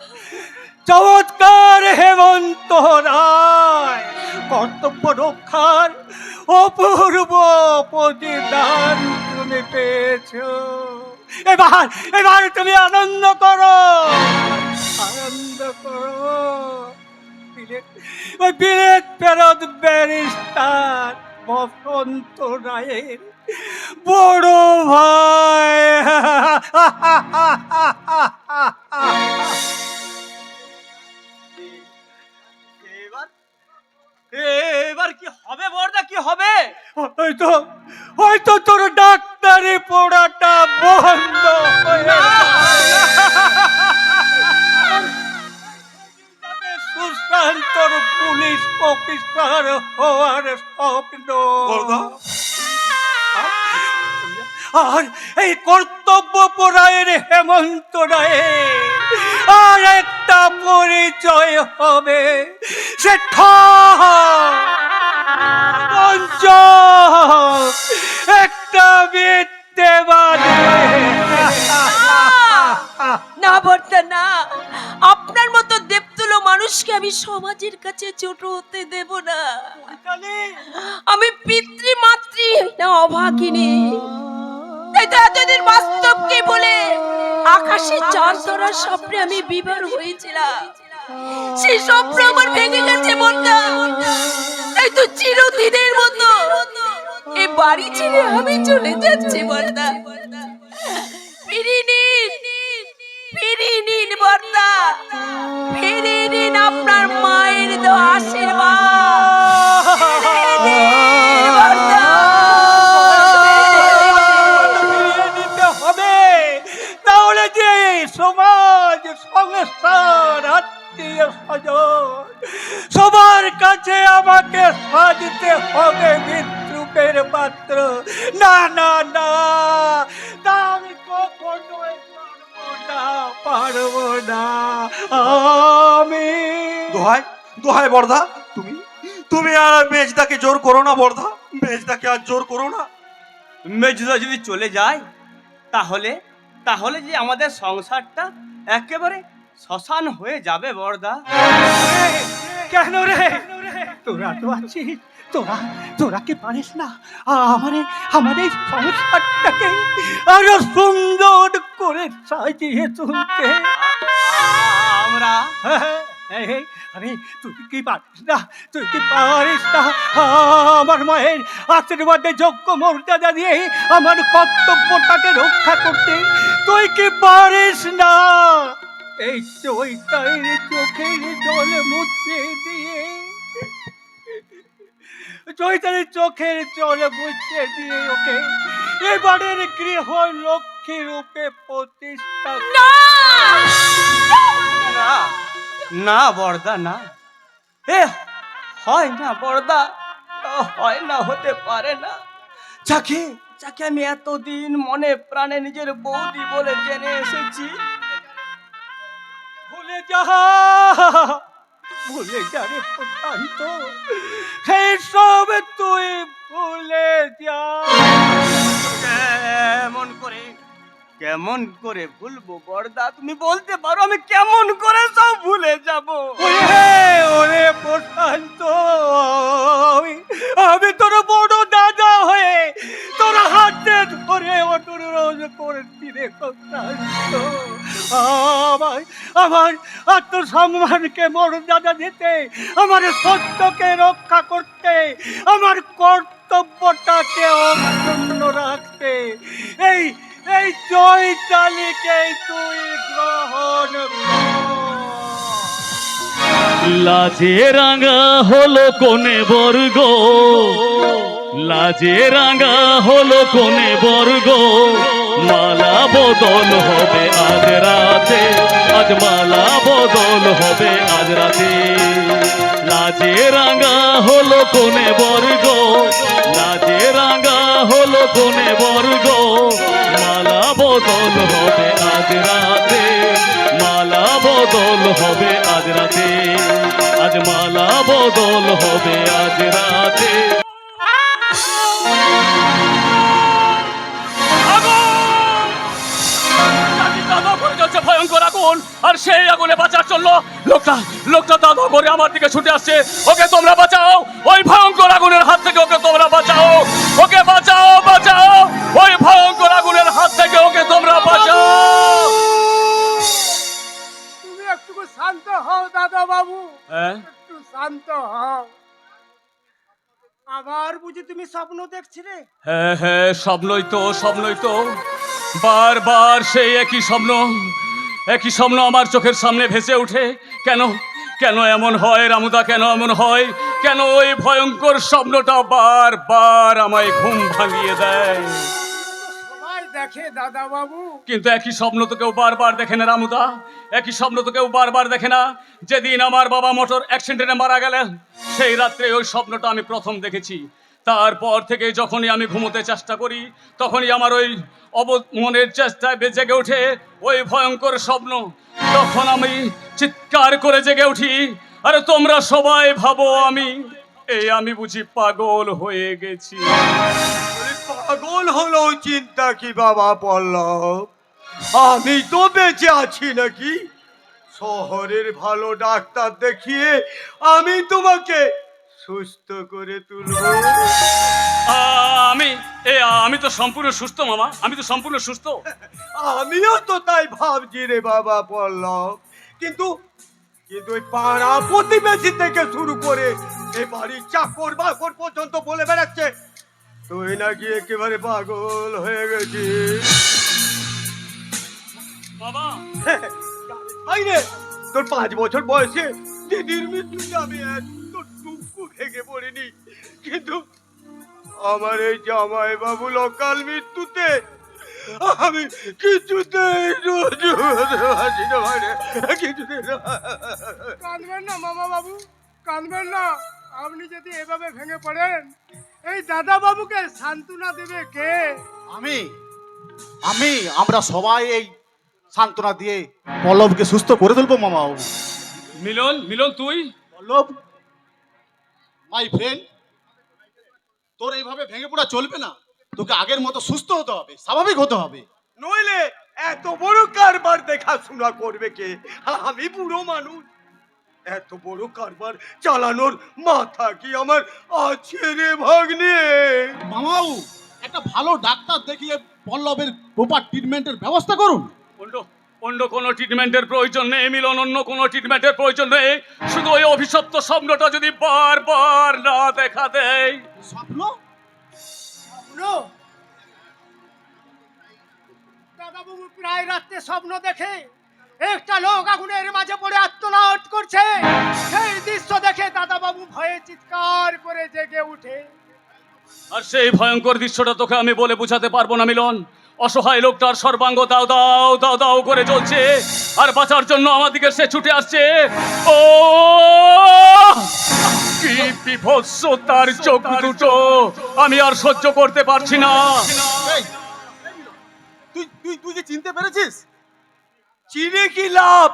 চমৎকার হেমন্ত রায়, কর্তব্য রক্ষার অপূর্ব প্রতিদান তুমি পেয়েছ। এবার তুমি আনন্দ করো, আনন্দ করো। ওই বিলেত ফেরত ব্যারিস্টার বসন্ত রায়ের বড় ভাই। এবার কি হবে বর্দা, কি হবে? হয়তো তোর ডাক্তারি পড়াটা বন্ধ হয়ে সুশান্তর পুলিশ অফিসার হওয়ার স্বপ্ন। আর এই কর্তব্য পরায়ের হেমন্ত রায়ে আর একটা পরিচয় হবে, সে বঞ্চক, একটা মিথ্যেবাদী। না বর্তা না, আপনার মতো দেবতুল্য মানুষকে আমি সমাজের কাছে ছোট হতে দেব না। আমি পিতৃমাতৃ না অভাগিনী, তাই তো এতদিন বাস্তবকে বলে আকাশে চাঁদ ধরার স্বপ্নে আমি বিভোর হয়েছিলাম। সেই স্বপ্ন আমার ভেঙে গেছে বর্তা, তাই তো চিরদিনের মতো এই বাড়ি ছেড়ে আমি চলে যাচ্ছি বর্তা। ফিরিয়ে নিন বর্তা, ফিরিয়ে নিন আপনার মায়ের দেওয়া আশীর্বাদ। ফিরিয়ে নিন বর্তা। ফিরিয়ে নিতে হবে, তাহলে যে সমাজ, সংসার, আত্মীয় স্বজন সবার কাছে আমাকে সাজতে হবে বিদ্রুপের পাত্র। না না না, তা আমি কখনোই পারবো না। আমি দোহাই দোহাই বর্দা, তুমি তুমি আর মেজদাকে জোর করো না বর্দা, মেজদাকে আর জোর করো না। মেজদা যদি চলে যায় তাহলে তাহলে যে আমাদের সংসারটা একেবারে শ্মশান হয়ে যাবে বর্দা। কেন রে, তোরা তো আছিস, তোরা তোরা কি পারিস না আমাদের সংসারটাকে আরো সুন্দর করে সাজিয়ে তুলতে? আমরা আরে তুই কি পারিস না, তুই কি পারিস না আমার মায়ের আশীর্বাদে যোগ্য মর্যাদা দিয়ে আমার কর্তব্যটাকে রক্ষা করতে? তুই কি পারিস না? এই চৈতালির চোখের জলে মুছে দিয়ে, চৈতালির চোখের জলে মুছে দিয়ে ওকে এবারের গৃহ লক্ষ্মী রূপে প্রতিষ্ঠা। না না বর্দা না, এ হয় না বর্দা, হয় না, হতে পারে না। যাকে যাকে আমি এতদিন মনে প্রাণে নিজের বৌদি বলে জেনে এসেছি, ভুলে যা রে প্রশান্ত, সেই সব তুই ভুলে যা। কেমন করে ভুলবো বর্দা? তুমি বলতে পারো আমি কেমন করে সব ভুলে যাব? ওরে প্রশান্ত, আমি তোর বড় দাদা হয়ে তোর হাতে ধরে অনুরোধ করেছি রে প্রশান্ত, আমার আত্মসম্মানকে মর্যাদা দিতে, আমার সত্যকে রক্ষা করতে, আমার কর্তব্যটাকে অক্ষুণ্ণ রাখতে এই চৈতালিকে তুই গ্রহণ কর। লাজে রাঙা হলো কোনে বর্গ, লাজে রাঙা হলো কোনে বর্গ, মালা বদল হবে আজ রাতে, আজ মালা বদল হবে আজ রাতে। লাজে রাঙা হলো কোনে বর্গ, লাজে রাঙা হলো কোনে বর্গ, মালা বদল হবে আজ রাতে, মালা বদল হবে আজ রাতে, আজ মালা বদল হবে আজ রাতে। ভয়ঙ্কর আগুন, আর সেই আগুনে বাঁচার জন্য লোকটা দাদা করে আমার দিকে ছুটে আসছে। ওকে তোমরা বাঁচাও, ওই ভয়ঙ্কর আগুনের হাত থেকে ওকে তোমরা বাঁচাও, ওকে বাঁচাও, বাঁচাও, ওই ভয়ঙ্কর আগুনের হাত থেকে ওকে তোমরা বাঁচাও। তুমি একটু শান্ত হও দাদা বাবু, হ্যাঁ একটু শান্ত হও। আবার বুঝি তুমি স্বপ্ন দেখছিলে? হ্যাঁ হ্যাঁ, স্বপ্নই তো, বারবার সেই একই স্বপ্ন আমার চোখের সামনে ভেসে ওঠে। কেন এমন হয় রামুদা, কেন এমন হয়? কেন ওই ভয়ঙ্কর স্বপ্নটা বারবার আমায় ঘুম ভাঙিয়ে দেয়? সবাই দেখে দাদা বাবু, কিন্তু একই স্বপ্ন তো কেউ বারবার দেখে না রামুদা, একই স্বপ্ন তো কেউ বারবার দেখে না। যেদিন আমার বাবা মোটর অ্যাক্সিডেন্টে মারা গেলেন, সেই রাত্রে ওই স্বপ্নটা আমি প্রথম দেখেছি। তারপর থেকে যখনই আমি ঘুমোতে চেষ্টা করি, তখনই আমার ওই মনের চেষ্টায় জেগে ওঠে ওই ভয়ঙ্কর স্বপ্ন। তখন আমি চিৎকার করে জেগে উঠি, আরে তোমরা সবাই ভাবো এই আমি বুঝি পাগল হয়ে গেছি। পাগল হলো চিন্তা কি বাবা পল্লব, আমি তো বেঁচে আছি নাকি? শহরের ভালো ডাক্তার দেখিয়ে আমি তোমাকে সুস্থ করে তুলব। আমি তো সম্পূর্ণ সুস্থ মামা, আমি তো সম্পূর্ণ সুস্থ। আমিও তো তাই ভাবছি রে বাবা পল্লব, কিন্তু ওই পাড়া প্রতিবেশী থেকে শুরু করে এই বাড়ির চাকর বাকর পর্যন্ত বলে বেড়াচ্ছে তুই নাকি একেবারে পাগল হয়ে গেছিস। বাবা তাই রে, তোর 5 বছর বয়সে দিদির মৃত্যুতে আমি একটু ভেঙে পড়িনি, কিন্তু আমার এই জামাই বাবু অকাল মৃত্যুতে আমি কিছুতেই কাঁদবেন না মামা বাবু, কাঁদবেন না। আপনি যদি এভাবে ভেঙে পড়েন, এই দাদা বাবুকে সান্ত্বনা দেবে কে? আমরা সবাই এই সান্ত্বনা দিয়ে পল্লবকে সুস্থ করে তুলবো মামা বাবু। মিলন, মিলন তুই? পল্লব মাই ফ্রেন্ড, তোর এইভাবে ভেঙে পড়া চলবে না। তোকে আগের মতো সুস্থ হতে হবে, স্বাভাবিক হতে হবে। নইলে এত বড় কারবার দেখাশোনা করবে কে? আমি বুড়ো মানুষ, এত বড় কারবার চালানোর মাথা কি আমার আছে রে ভাগ্নে? মামাবাবু, একটা ভালো ডাক্তার দেখিয়ে পল্লবের প্রপার ট্রিটমেন্টের ব্যবস্থা করুন। অন্য কোনো ট্রিটমেন্টের প্রয়োজন নেই মিলন, অন্য কোনো ট্রিটমেন্টের প্রয়োজন নেই। শুধু ওই অভিশপ্ত স্বপ্নটা যদি বারবার না দেখা দেয়। স্বপ্ন? দাদা বাবু প্রায় রাত্রে স্বপ্ন দেখে একটা লোক আগুনের মাঝে পড়ে আত্মনাদ করছে। সেই দৃশ্য দেখে দাদা বাবু ভয়ে চিৎকার করে জেগে উঠে। আর সেই ভয়ঙ্কর দৃশ্যটা তোকে আমি বলে বোঝাতে পারবো না মিলন। অসহায় লোকটার সর্বাঙ্গ দাও দাও দাও দাও করে চলছে, আর বাঁচার জন্য আমার দিকে সে ছুটে আসছে। ও কি বিভৎস তার চোখ দুটো, আমি আর সহ্য করতে পারছি না। তুই কি চিনতে পেরেছিস? চিনে কি লাভ?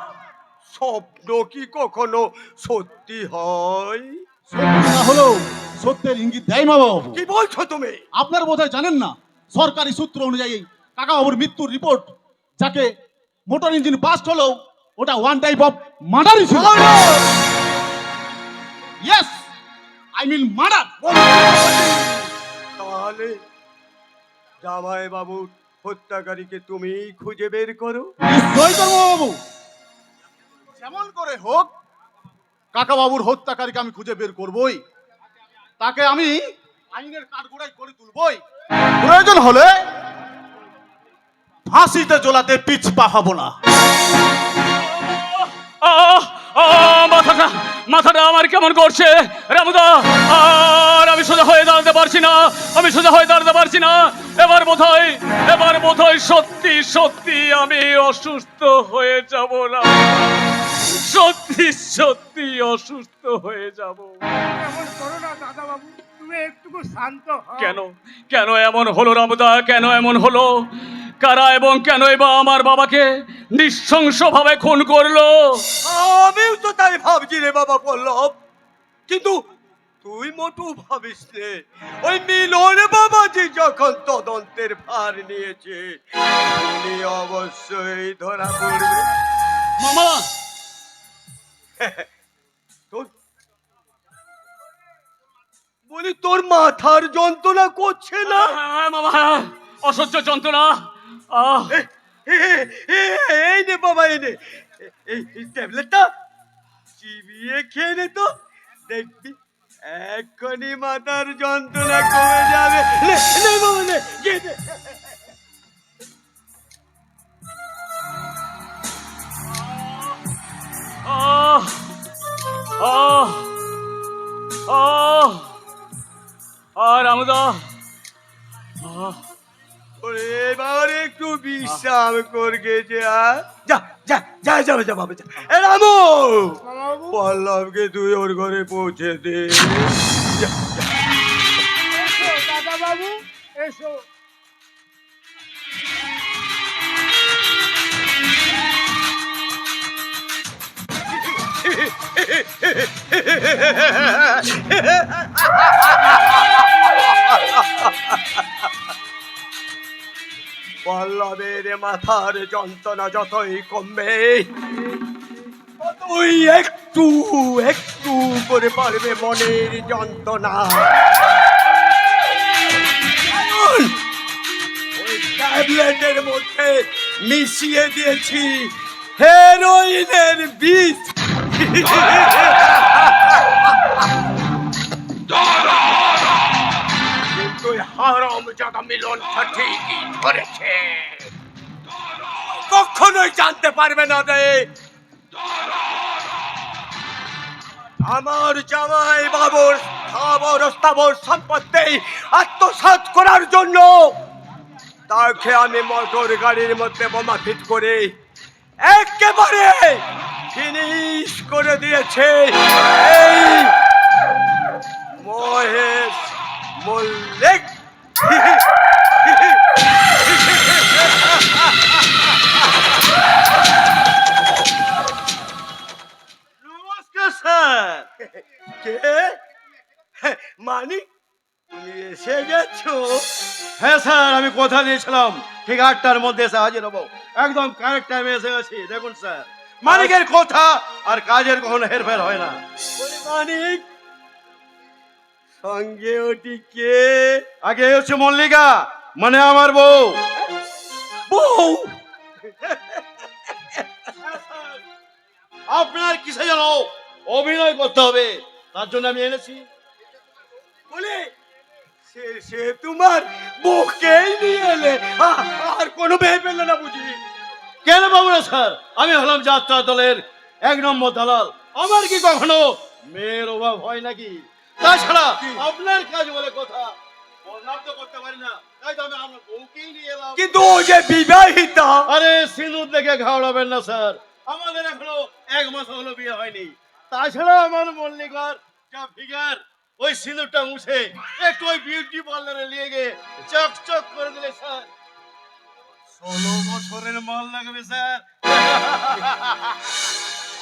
স্বপ্ন কি কখনো সত্যি হয়? সত্যি না হলেও সত্যের ইঙ্গিত দেয় মামাবাবু। কি বলছো তুমি? আপনার বোধহয় জানেন না, সরকারি সূত্র অনুযায়ী কাকাবাবুর মৃত্যুর রিপোর্ট, যাকে মোটর ইঞ্জিন বাস্ট হলো, ওটা ওয়ান টাইপ অফ মার্ডারই ছিল। Yes, I mean murder. তাহলে জামাই বাবুর হত্যাকারীকে তুমি খুঁজে বের করো। নিশ্চয়ই করবো বাবু, যেমন করে হোক কাকাবাবুর হত্যাকারীকে আমি খুঁজে বের করবই। তাকে আমি আইনের কাঠগড়ায় করে তুলবই। প্রয়োজন হলে ফাঁসিতে ঝোলাতে পিছপা হব না। মাথাটা আমার কেমন করছে রামুদা, আর আমি সোজা হয়ে দাঁড়াতে পারছি না, আমি সোজা হয়ে দাঁড়াতে পারছি না। এবার বোধহয় সত্যি সত্যি আমি অসুস্থ হয়ে যাব না, সত্যি সত্যি অসুস্থ হয়ে যাব। এমন করো না দাদা বাবু, তুমি একটু শান্ত হও। কেন এমন হলো রামুদা, কেন এমন হলো? কারা এবং কেনই বা আমার বাবাকে নৃশংসভাবে খুন করলো? আমিও তো তাই ভাবছি রে বাবা পল্লব, কিন্তু তুই মোটু ভাবিস নে ওই মিলন বাবাজি যখন তদন্তের ভার নিয়েছে উনি অবশ্যই ধরা পড়বে। মামা বলি তোর মাথার যন্ত্রণা করছে না? হ্যাঁ মামা, অসহ্য যন্ত্রণা। এই নে বাবা, এই নে এই ট্যাবলেটটা চিবিয়ে খেয়ে নে তো, দেখবি এক্ষুনি মাথার যন্ত্রণা কমে যাবে। নে বাবা, নে খেয়ে নে। আর রামুদা, ওরে এবার একটু বিশ্রাম করগে যে। যা যা যা যাবে যা বাবা, যা। এ রামু, পল্লবকে তুই ওর ঘরে পৌঁছে দে। দাদা বাবু এসো। পল্লবের মাথার যন্ত্রণা যতই কমবে তুই একটু একটু করে পারবে মনের যন্ত্রণা। ওই ট্যাবলেটের মধ্যে মিশিয়ে দিয়েছি হেরোইনের বিষ। কিন্তু হারাম জাদা মিলন ঠিকই ধরেছে, কখনোই জানতে পারবে না রে। আমার জামাই বাবুর স্থাবর সম্পত্তি আত্মসাৎ করার জন্য তাকে আমি মোটর গাড়ির মধ্যে বোমা ফিট করে একেবারে ফিনিশ করে দিয়েছে এই মহেশ মল্লিক। নমস্কার স্যার। কে? মানিক, তুমি এসে গেছো? হ্যাঁ স্যার, আমি কথা দিয়েছিলাম ঠিক 8টার মধ্যে এসে হাজির হবো। একদম কারেক্ট টাইমে এসে গেছি। দেখুন স্যার, মালিকের কথা আর কাজের কখনো হেরফের হয় না। মানিক, সঙ্গে ওটি কে? আগে হচ্ছে মল্লিকা, মানে আমার বউ। বউ? আপনার কিসে যেন অভিনয় করতে হবে, তার জন্য আমি এনেছি। বলে সে তোমার বউকেই নিয়ে এলে, আর কোনো মেয়ে পেলে না বুঝি? কেন পাবো না স্যার, আমি হলাম যাত্রা দলের 1 নম্বর দালাল। আমার কি কখনো মেয়ের অভাব হয় নাকি? তাছাড়া আপনার কাজ বলে কথা, বদনাম তো করতে পারি না, তাই তো আমি আমার বউকেই নিয়ে এলাম। কিন্তু ও যে বিবাহিতা। আরে সিঁদুর দেখে ঘাওড়াবেন না স্যার, আমাদের এখনো 1 মাস হলো বিয়ে হয়নি। তাছাড়া আমার মল্লিকার যা ফিগার, ওই সিঁদুরটা মুছে একটু ওই বিউটি পার্লারে নিয়ে গিয়ে চকচক করে দিলে স্যার 16 বছরের মাল লাগবে স্যার।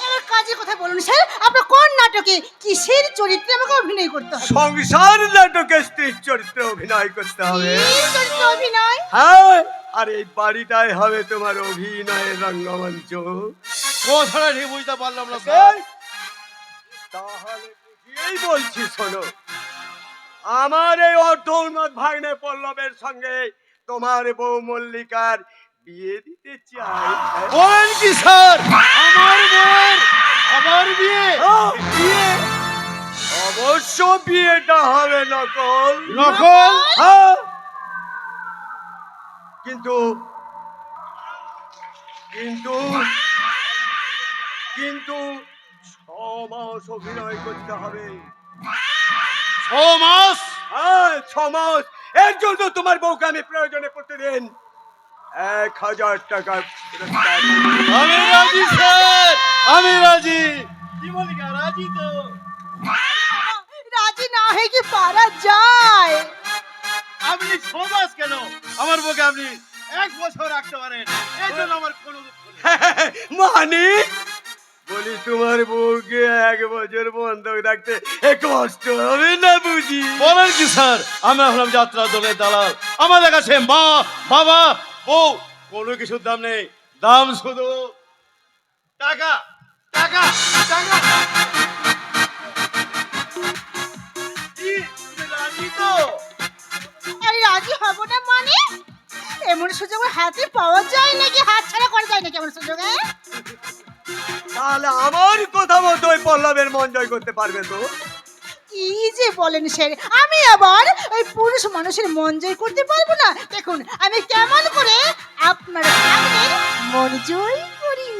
এবার কাজের কথা বলুন স্যার, আপনার কোন নাটকে কিসের চরিত্রে আমাকে অভিনয় করতে হবে? সংসার নাটকে স্ত্রীর চরিত্রে অভিনয় করতে হবে। কি চরিত্রে অভিনয়? হ্যাঁ, আর এই বাড়িটাই হবে তোমার অভিনয়ের রঙ্গমঞ্চ। কথাটা ঠিক বুঝতে পারলাম না স্যার। তাহলে বুঝিয়েই বলছি, শোনো, আমার এই অর্ধউন্নত ভাগ্নে পল্লবের সঙ্গে তোমার বউ মল্লিকার বিয়ে দিতে চাই। বলেন কি স্যার? আমার বউয়ের আমার বিয়ে? বিয়ে? অবশ্য বিয়েটা হবে নকল। নকল? হ্যাঁ, কিন্তু কিন্তু কিন্তু 6 মাস অভিনয় করতে হবে। 6 মাস? হ্যাঁ, 6 মাস। এর জন্য তোমার বউকে আমি প্রয়োজনে প্রতিদিন 1000 টাকা পুরস্কার দেব। আমি রাজি স্যার, আমি রাজি। কি মল্লিকা, রাজি তো? রাজি না হয়ে কি পারা যায়? আপনি 6 মাস কেন, আমার বউকে আপনি 1 বছর রাখতে পারেন, এর জন্য আমার কোনো দুঃখ নেই। মানিক, বলি তোমার বউকে 1 বছর বন্ধক রাখতে কষ্ট হবে না বুঝি? বলেন কি স্যার, আমরা হলাম যাত্রা দলের দালাল, আমাদের কাছে মা বাবা বউ কোনো কিছুর দাম নেই, দাম শুধু টাকা টাকা টাকা। কি, তুমি রাজি তো? আরে রাজি হব না মানে? এমন সুযোগ হাতে পাওয়া যায় নাকি, হাত ছাড়া করা যায় নাকি এমন সুযোগ? তাহলে আমার কথা মতো ওই পল্লবের মন জয় করতে পারবে তো? কি যে বলেন স্যার, আমি আবার ওই পুরুষ মানুষের মন জয় করতে পারবো না? দেখুন আমি কেমন করে আপনার ভাগ্নের মন জয় করি।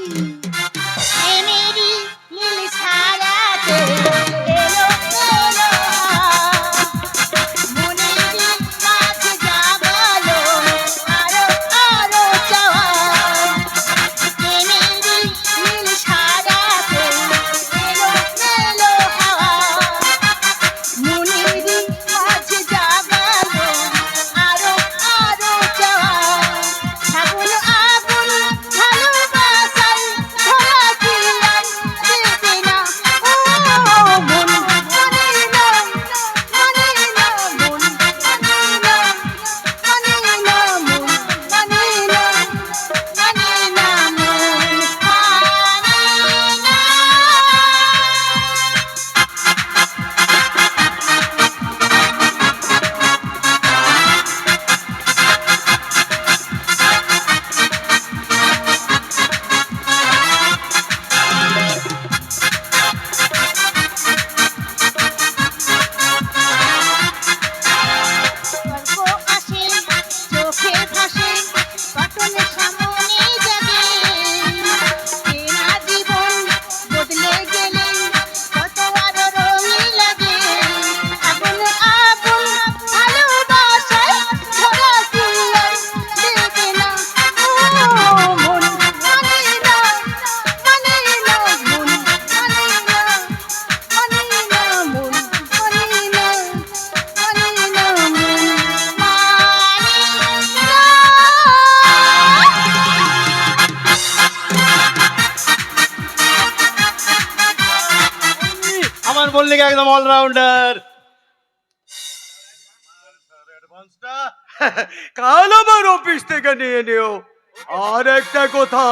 এ মেরি নীল সারাতে এলো এলো মনেরই মাঝে জাগালো আরো আরো চাওয়া। এ মেরি নীল সারাতে এলো এলো হাওয়া মনেরই মাঝে জাগালো আরো আরো চাওয়া। ফাগুন আগুন ভালোবাসায় মল্লিক একদম অলরাউন্ডার। কাল আমার অফিস থেকে নিয়ে নিও। আর একটা কথা,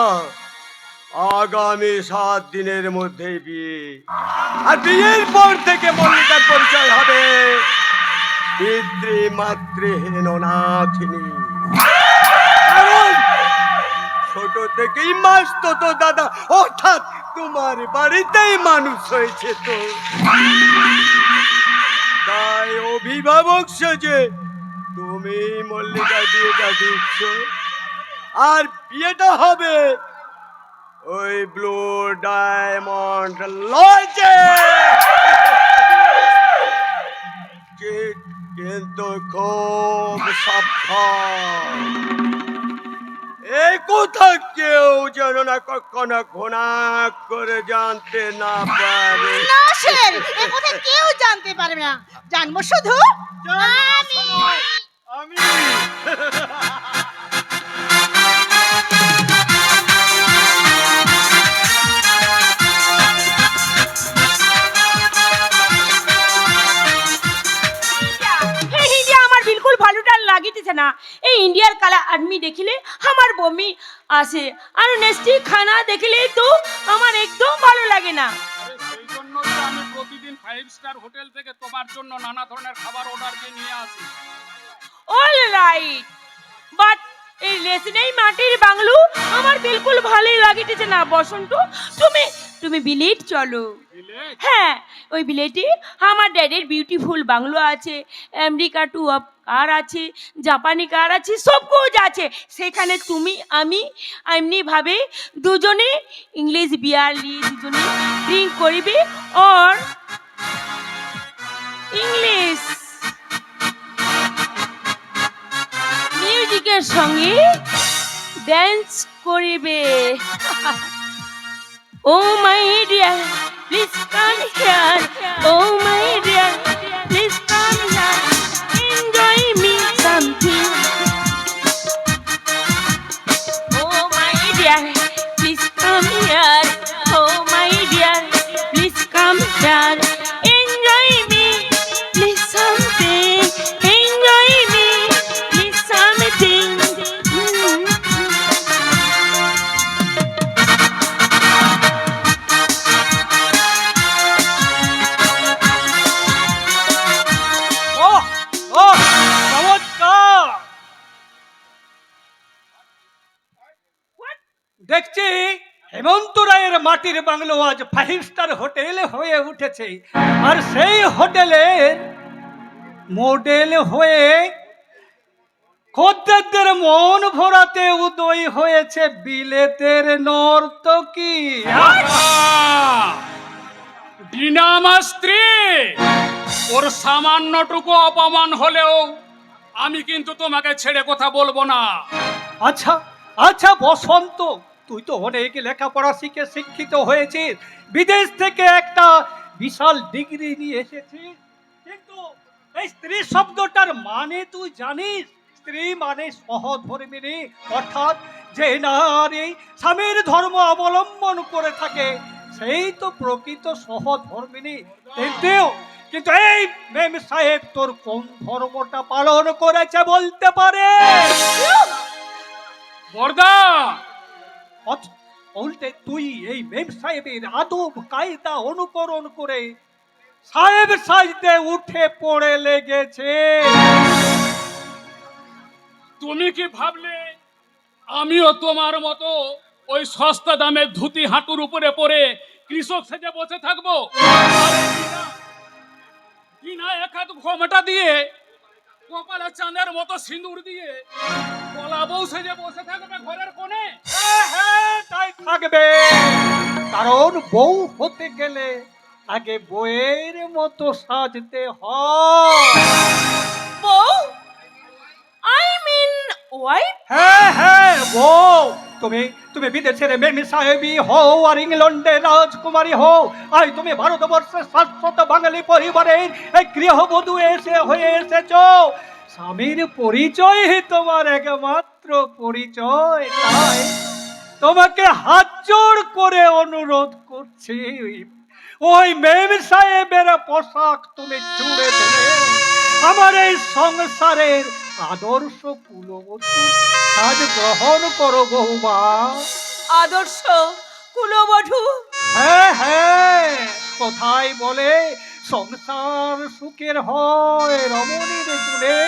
আগামী 7 দিনের মধ্যেই বিয়ে, আর বিয়ের পর থেকে মল্লিকার পরিচয় হবে পিতৃমাতৃহীন অনাথিনী। কারণ ছোট থেকেই মাসতো তো দাদা অর্থাৎ তোমার বাড়িতেই মানুষ হয়েছে, তো তাই অভিভাবক সেজে তুমি মল্লিকার বিয়েটা দিচ্ছ। আর বিয়েটা হবে ওই ব্লু ডায়মন্ড লজে। কিন্তু খুব সাবধান, এই কথা কেউ যেন না কখনো ঘোনা করে জানতে না পারে। না স্যার, এ কথা কেউ জানতে পারবে না, জানবো শুধু আমি। এই ইন্ডিয়া আমার বিলকুল ভালোটা লাগিতেছে না। এই ইন্ডিয়ার কালা আদমি দেখিলে আমার বমি আসে, আর নেস্টি খানা দেখিলে তো আমার একদম ভালো লাগে না। সেই জন্য তো আমি প্রতিদিন 5 স্টার হোটেল থেকে তোমার জন্য নানা ধরনের খাবার অর্ডার দিয়ে নিয়ে আসি। অল রাইট, বাট এই লেসনেই মাটির বাংলো আমার বিলকুল ভালোই লাগিতেছে না। বসন্ত, তুমি বিলেট চলো। হ্যাঁ, ওই বিলেটে আমার ড্যাডির বিউটিফুল বাংলো আছে, আমেরিকা টু অফ কার আছে, জাপানি কার আছে, সব কুছ আছে। সেখানে তুমি আমি এমনি ভাবে দুজনে ইংলিশ বিয়ার নিয়ে দুজনে ড্রিঙ্ক করিবে, আর ইংলিশ মিউজিকের সঙ্গে ড্যান্স করিবে। Oh my dear, please come here. Oh my dear, please come here. Enjoy me something. Oh my dear, please come here. Oh my dear, please come here. Enjoy me, please something. Enjoy me, please something. চমৎকার! দেখছি হেমন্ত রায়ের মাটির bungalow আজ 5 star hotel হয়ে উঠেছে, আর সেই হোটেলের model হয়ে খদ্দেরদের মন ভরাতে উদয় হয়েছে বিলেতের নর্তকী। ডিনা আমার স্ত্রী, ওর সামান্যটুকু অপমান হলেও আমি কিন্তু তোমাকে ছেড়ে কথা বলবো না। আচ্ছা আচ্ছা বসন্ত, তুই তো অনেক লেখাপড়া শিখে শিক্ষিত হয়েছিস, বিদেশ থেকে একটা বিশাল ডিগ্রি নিয়ে এসেছিস, কিন্তু এই স্ত্রী শব্দটার মানে তুই জানিস? স্ত্রী মানে সহধর্মিণী, অর্থাৎ যে নারী স্বামীর ধর্ম অবলম্বন করে থাকে সেই তো প্রকৃত সহধর্মিণী। কিন্তু এই মেম সাহেব তোর কোন ধর্মটা পালন করেছে বলতে পারে? বর্দা, উল্টে তুই এই মেম সাহেবের আদব কায়দা অনুকরণ করে সাহেব সাজতে উঠে পড়ে লেগেছে। তুমি কি ভাবলে আমিও তোমার মতো ওই সস্তা দামের ধুতি হাঁটুর উপরে পরে কৃষক সেজে বসে থাকবো? বিনা এক হাত ঘোমটা দিয়ে, কপালে চাঁদের মতো সিঁদুর দিয়ে কলা বউ সেজে বসে থাকবে ঘরের কোণে? হ্যাঁ, তাই থাকবে, কারণ বউ হতে গেলে আগে বউয়ের মতো সাজতে হয়। বউ? I mean wife? হ্যাঁ হ্যাঁ বউ, তুমি বিদেশের মেম সাহেবী হও আর ইংল্যান্ডের রাজকুমারী হও, আর তুমি ভারতবর্ষের শাশ্বত বাঙালি পরিবারের এই গৃহবধূ হয়ে এসেছো। স্বামীর পরিচয় তোমার একমাত্র পরিচয়, তাই তোমাকে হাত জোড় করে অনুরোধ করছি, ওই মেম সাহেবের পোশাক তুমি চুড়ে ফেলে আমার এই সংসারের আদর্শ কুলবধূ আজ গ্রহণ করো বৌমা। আদর্শ কুলবধূ? হ্যাঁ হ্যাঁ, কোথায় বলে সংসার সুখের হয় রমণীর গুণে,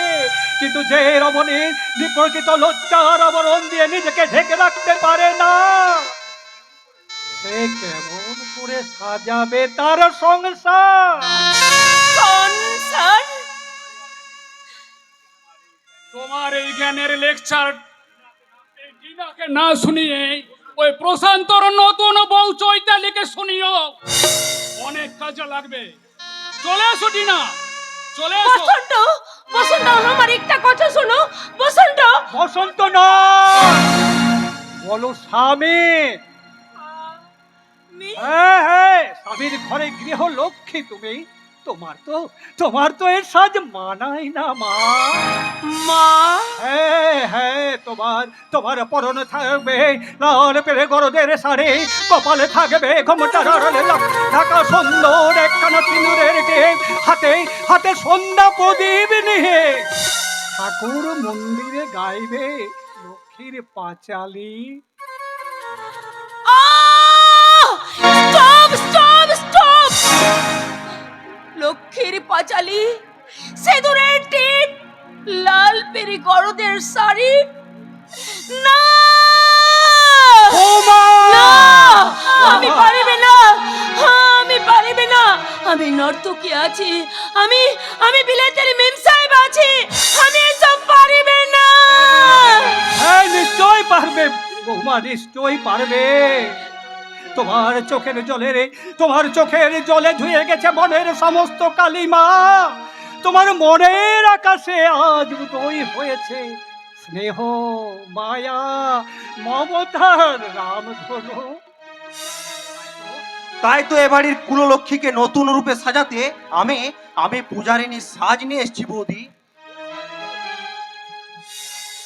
কিন্তু যে রমণীর বিপরীত লজ্জার আবরণ দিয়ে নিজেকে ঢেকে রাখতে পারে না, সে কেমন করে সাজাবে তার সংসার? সংসার? তোমার এই জ্ঞানের লেকচার টিনাকে না শুনিয়ে ওই প্রশান্তর নতুন বউ চৈতালিকে শুনিও, অনেক কাজে লাগবে। চলে এসো টিনা, চলে এসো। বসন্ত, বসন্ত, আমার একটা কথা শোনো। বসন্ত। বসন্ত নয়, বলো স্বামী। হ্যাঁ হ্যাঁ, স্বামীর ঘরে গৃহ লক্ষ্মী তুমি। তোমার তো এর সাজ মানায় না মা। মা? হ্যাঁ হ্যাঁ, তোমার পরনে থাকবে লাল পেরে গরদের শাড়ি, কপালে থাকবে ঘোমটার আড়ালে ঢাকা সুন্দর একখানা সিঁদুরের টেপ, হাতে সন্ধ্যা প্রদীপ নিয়ে ঠাকুর মন্দিরে গাইবে লক্ষ্মীর পাঁচালি। Stop stop stop! লক্ষ্মীর পাঁচালি, সিঁদুরের টিপ, লাল পেরি গরদের শাড়ি? না না, আমি পারিবে না, আমি পারিবে না। আমি নর্তকী আছি, আমি বিলেতের মেম সাহেব আছি, আমি এসব পারিবে না। হ্যাঁ নিশ্চয় পারবে বৌমা, নিশ্চয় পারবে। তোমার চোখের জলে ধুয়ে গেছে মনের সমস্ত কালিমা। তোমার মনের আকাশে আজ উদয় হয়েছে স্নেহ, মায়া, মমতার রামধনু। তাই তো এ বাড়ির কুললক্ষ্মীকে নতুন রূপে সাজাতে আমি পূজারিনীর সাজ নিয়ে এসেছি বৌদি।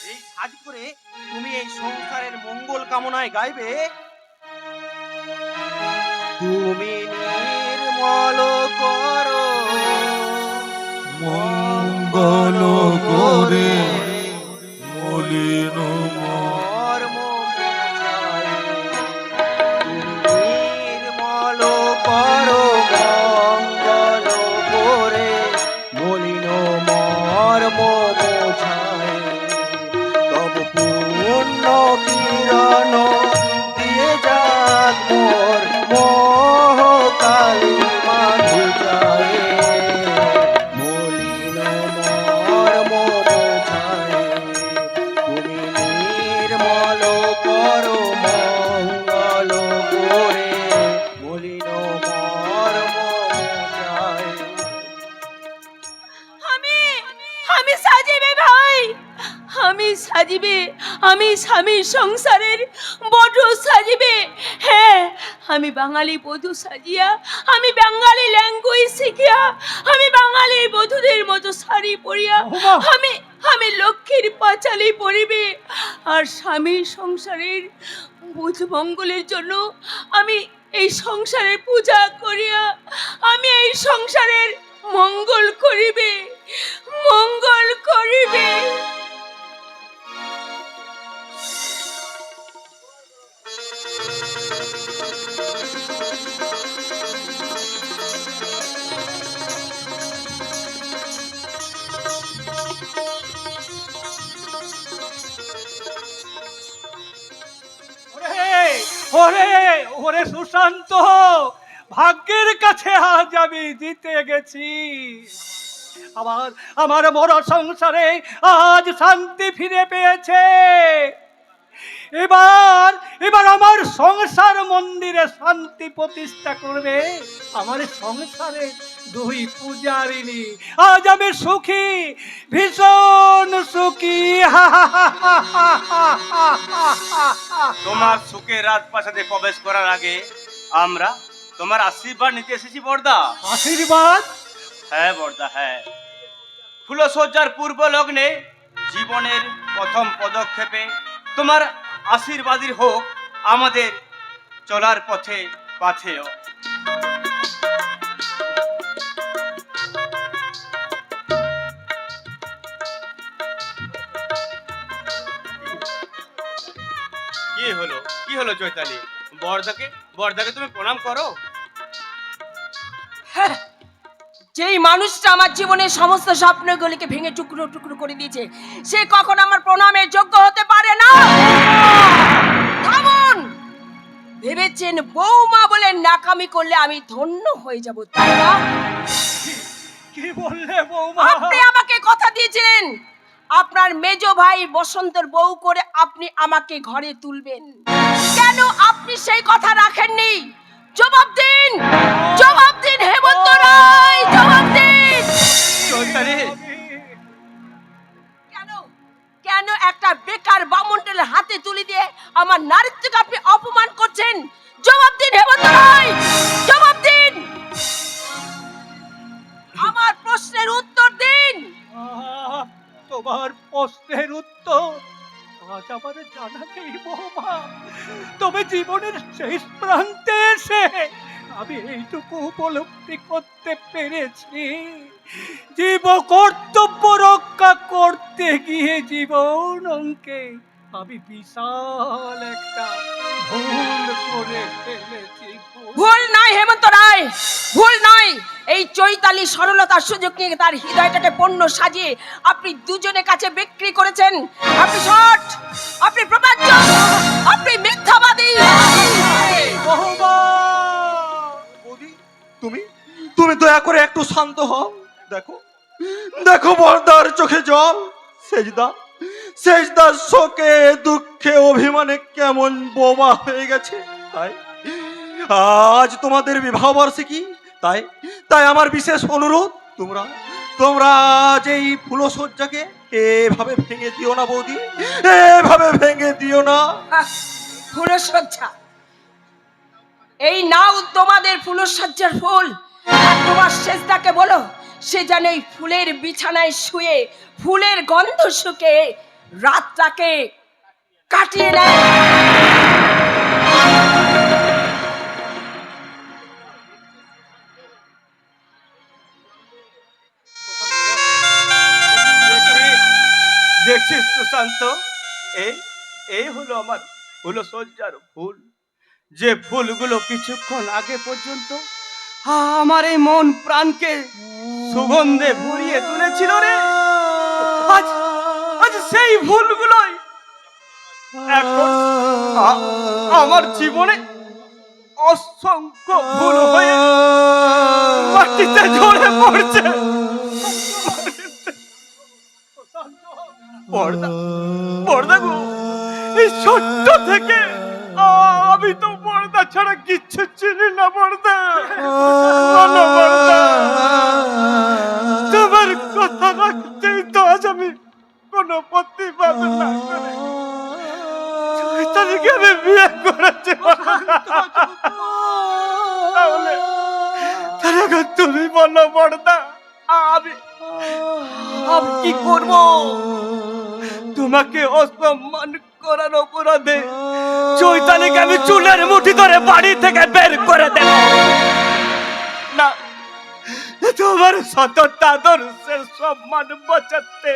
এই সাজ করে তুমি এই সংসারের মঙ্গল কামনায় গাইবে, তুমি নির্মল করো মঙ্গল করে মলিন মর্ম বোঝায়, তুমি নির্মল করো মঙ্গল করে মলিন মর্ম বোঝায়, তব পূর্ণ কিরণ দিয়ে যাক মোর মোহ কালিমা বুঝায়, মলিন মর্ম বোঝায়, তুমি নির্মল করো মঙ্গল করে মলিন মর্ম বোঝায়। আমি সাজিবে ভাই, আমি স্বামীর সংসারের বধূ সাজিবে। হ্যাঁ, আমি বাঙালি বধূ সাজিয়া, আমি বাঙালি ল্যাঙ্গুয়েজ শিখিয়া, আমি বাঙালি বধূদের মতো শাড়ি পরিয়া আমি লক্ষ্মীর পাঁচালি পরিবে। আর স্বামীর সংসারের বুঝ মঙ্গলের জন্য আমি এই সংসারের পূজা করিয়া আমি এই সংসারের মঙ্গল করিবে, মঙ্গল করিবে। ওরে সুশান্ত, ভাগ্যের কাছে আজ আমি জিতে গেছি। আমার মরা সংসারে আজ শান্তি ফিরে পেয়েছে। এবার আমার সংসার মন্দিরে শান্তি প্রতিষ্ঠা করবে আমার সংসারে দুই পূজারিনী। আজ আমি সুখী, ভীষণ সুখী। তোমার সুখের রাজপ্রাসাদে প্রবেশ করার আগে আমরা তোমার আশীর্বাদ নিতে এসেছি বর্দা। আশীর্বাদ? হ্যাঁ বর্দা, হ্যাঁ। ফুলসজ্জার পূর্ব লগ্নে জীবনের প্রথম পদক্ষেপে তোমার আশীর্বাদী হোক আমাদের চলার পথে পাথেয়। কি হলো চৈতালি? বর্দাকে তুমি প্রণাম করো। হ্যাঁ, যেই মানুষটা আমার জীবনের সমস্ত স্বপ্নগুলিকে ভেঙে টুকরো টুকরো করে দিয়েছে, সে কখন আমার প্রণামের যোগ্য হতে পারে না। থামুন! ভেবেছেন বৌমা বলে নাকামি করলে আমি ধন্য হয়ে যাব, তাই না? কি বললে বৌমা? আপনি আমাকে কথা দিয়েছিলেন আপনার মেজ ভাই বসন্তের বউ করে আপনি আমাকে ঘরে তুলবেন। কেন আপনি সেই কথা রাখেননি? জবাব দিন, জবাব দিন হেমন্ত রায়, জবাব দিন। চৈতালি, কেন কেন একটা বেকার বামুনটেলের হাতে তুলে দিয়ে আমার নারীত্বকে আপনি অপমান করছেন? জবাব দিন হেমন্ত রায়, জবাব দিন। আমার প্রশ্নের উত্তর দিন। তোমার প্রশ্নের উত্তর আজ আমার জানা নেই বৌমা। তবে জীবনের শেষ প্রান্তে এসে আমি এইটুকু উপলব্ধি করতে পেরেছি, জীব কর্তব্য রক্ষা করতে গিয়ে জীবন অঙ্কে আমি বিশাল একটা ভুল করে ফেলেছি। ভুল নয় হেমন্ত রায়, ভুল নয়। এই চৈতালি সরলতার সুযোগ নিয়ে তার হৃদয়টাকে পণ্য সাজিয়ে আপনি দুজনের কাছে বিক্রি করেছেন। আপনি শট, আপনি প্রবাঞ্চক, আপনি মিথ্যাবাদী। তুমি তুমি দয়া করে একটু শান্ত হও। দেখো দেখো বর্দার চোখে জল, সেজদার শোকে দুঃখে অভিমানে কেমন বোমা হয়ে গেছে। তাই আজ তোমাদের বিবাহ বার্ষিকী, তাই আমার বিশেষ অনুরোধ, তোমরা যে এই ফুলসজ্জাকে এভাবে ভেঙে দিও না বৌদি, এভাবে ভেঙে দিও না। ফুলসজ্জা, এই নাও তোমাদের ফুলসজ্জার ফুল। আর তোমার সেজদাকে বলো সে যেন এই ফুলের বিছানায় শুয়ে ফুলের গন্ধ শুকে রাতটাকে কাটিয়ে নেয়। দেখছিস সুশান্ত, এই হলো আমার ফুলসজ্জার ফুল, যে ফুলগুলো কিছুক্ষণ আগে পর্যন্ত আমার এই মন প্রাণকে সুগন্ধে ভরিয়ে তুলেছিল রে। আজ সেই ফুলগুলোই এখন আমার জীবনে অসংখ্য ফুল হয়ে মাটিতে ঝরে পড়ছে। বর্দা গো, এই ছোট্ট থেকে আমি তো বর্দা ছাড়া কিচ্ছু চিনি না। বর্দা, তোমার কথা রাখতেই তো আজ আমি কোনো প্রতিবাদ না করে চৈতালিকে আমি বিয়ে করেছি। তাহলে তুমি বলো বর্দা, আমি কি করব? তোমাকে অসম্মান করার অপরাধে চৈতালিকে আমি চুলের মুঠি ধরে বাড়ি থেকে বের করে দেব না। তোমার সততা আদর্শের সম্মান বাঁচাতে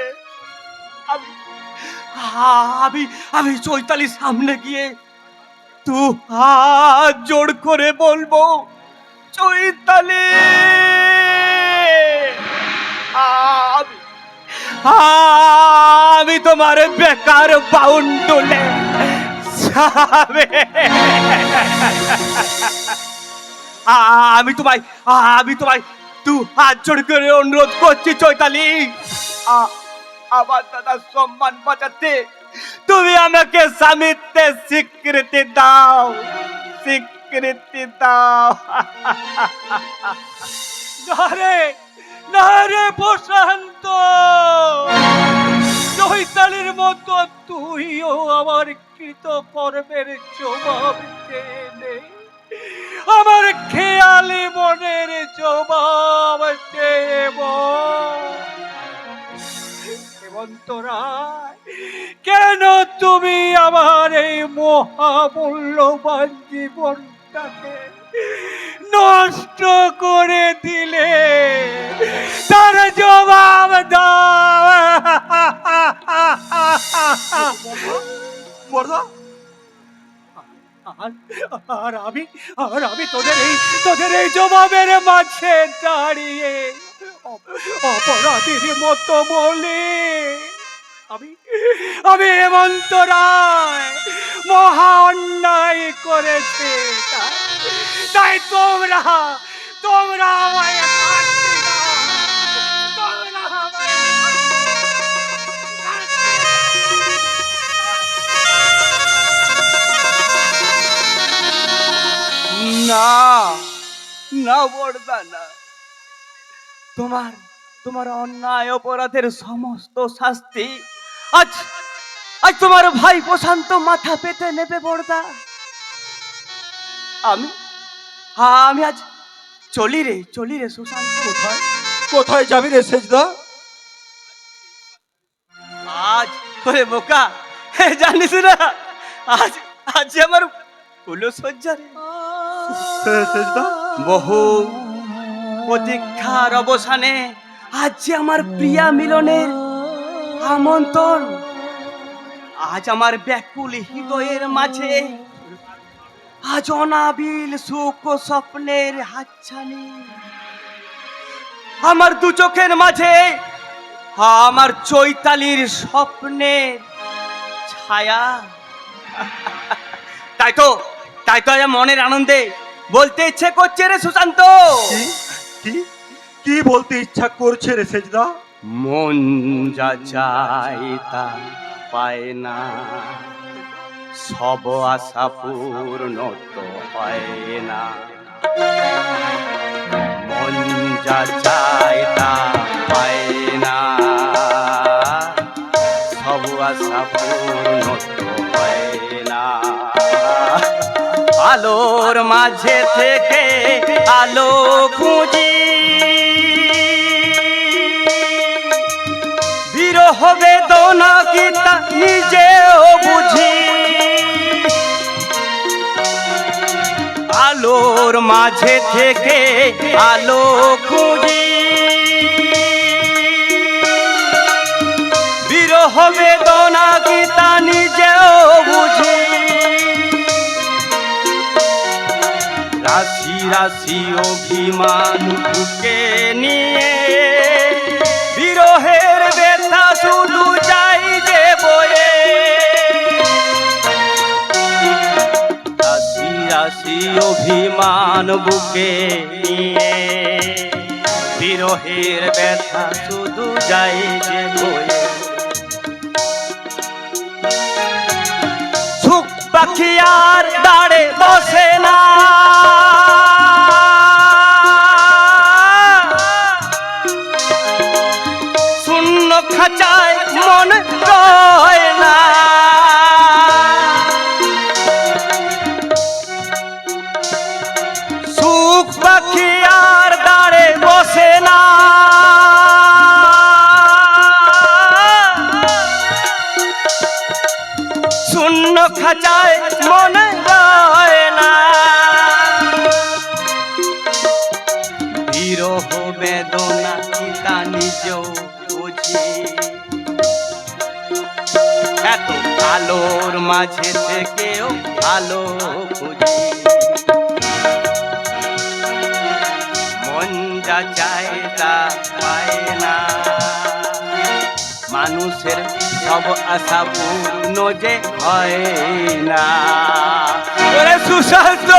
আমি চৈতালির সামনে গিয়ে তু হাত জোড় করে বলবো, চৈতালি, আমি তোমার বেকার বাউন্ডুলে আমি তোমায় তু হাত জোড় করে অনুরোধ করছি চৈতালি, আমার দাদার সম্মান বাঁচাতে তুমি আমাকে স্বামীত্বের স্বীকৃতি দাও, স্বীকৃতি দাও। না রে প্রশান্ত, চৈতালির মতো তুইও আমার কৃতকর্মের জবাব দে, আমার খেয়ালি মনের জবাব দেব। হেমন্ত রায়, কেন তুমি আমার এই মহামূল্যবান জীবনটাকে নষ্ট করে দিলে? তার জবাব দাও। বর্দা আর আমি তোদের এই জবাবের মাঝে দাঁড়িয়ে অপরাধীর মতো বলে আমি হেমন্ত রায় মহা অন্যায় করেছে, তাই তোমরা আমায় শাস্তি দাও, তোমরা আমায় না না বড়দা না, তোমার অন্যায় অপরাধের সমস্ত শাস্তি আজ তোমার ভাই প্রশান্ত মাথা পেতে নেবে বড়দা। আমি আজ চলি রে সুশান্ত। কোথায় যাবি রে সেজদা? আজ করে বোকা, জানিস না আজ আমার ফুলো সজ্জা রে। সেজদা বহু প্রতীক্ষার অবসানে আজ যে আমার প্রিয়া মিলনের আমন্ত্রণ। আজ আমার ব্যাকুল হৃদয়ের মাঝে আজ অনাবিল সুখ ও স্বপ্নের হাতছানি। আমার দু চোখের মাঝে আমার চৈতালির স্বপ্নের ছায়া। তাই তো মনের আনন্দে বলতে ইচ্ছে করছে রে সুশান্ত। কি বলতে ইচ্ছা করছে রে সেজদা? মন যা চাই তা পায় না, সব আশা পূর্ণ তো হয় না। মন যা চাই তা পায় না, সব আশা পূর্ণ তো হয় না। আলোর মাঝে থেকে আলো খুঁজি, বিরহ বেদনা কি তা নিজেও বুঝি। আলোর মাঝে থেকে আলো খুঁজি, বিরহ বেদনা কি তা নিজেও বুঝি। রাশি রাশি অভিমান বুকে নিয়ে বিরহের ব্যথা শুধু যাই যে বয়ে। রাশি রাশি অভিমান বুকে নিয়ে বিরহের ব্যথা শুধু যাই যে বয়ে। সুখ পাখি আর দাঁড়ে বসে না, শূন্য খাঁচায় মন রয় না। সুখ পাখি আর দাঁড়ে বসে না, শূন্য খাঁচায় মন রয় না। বিরহ বেদনা কি তা নিজেও বুঝি, এত আলোর মাঝে থেকেও আলো খুঁজি। মন যা চায় তা পায় না, মানুষের সব আশা পূর্ণ যে হয় না। সুশান্ত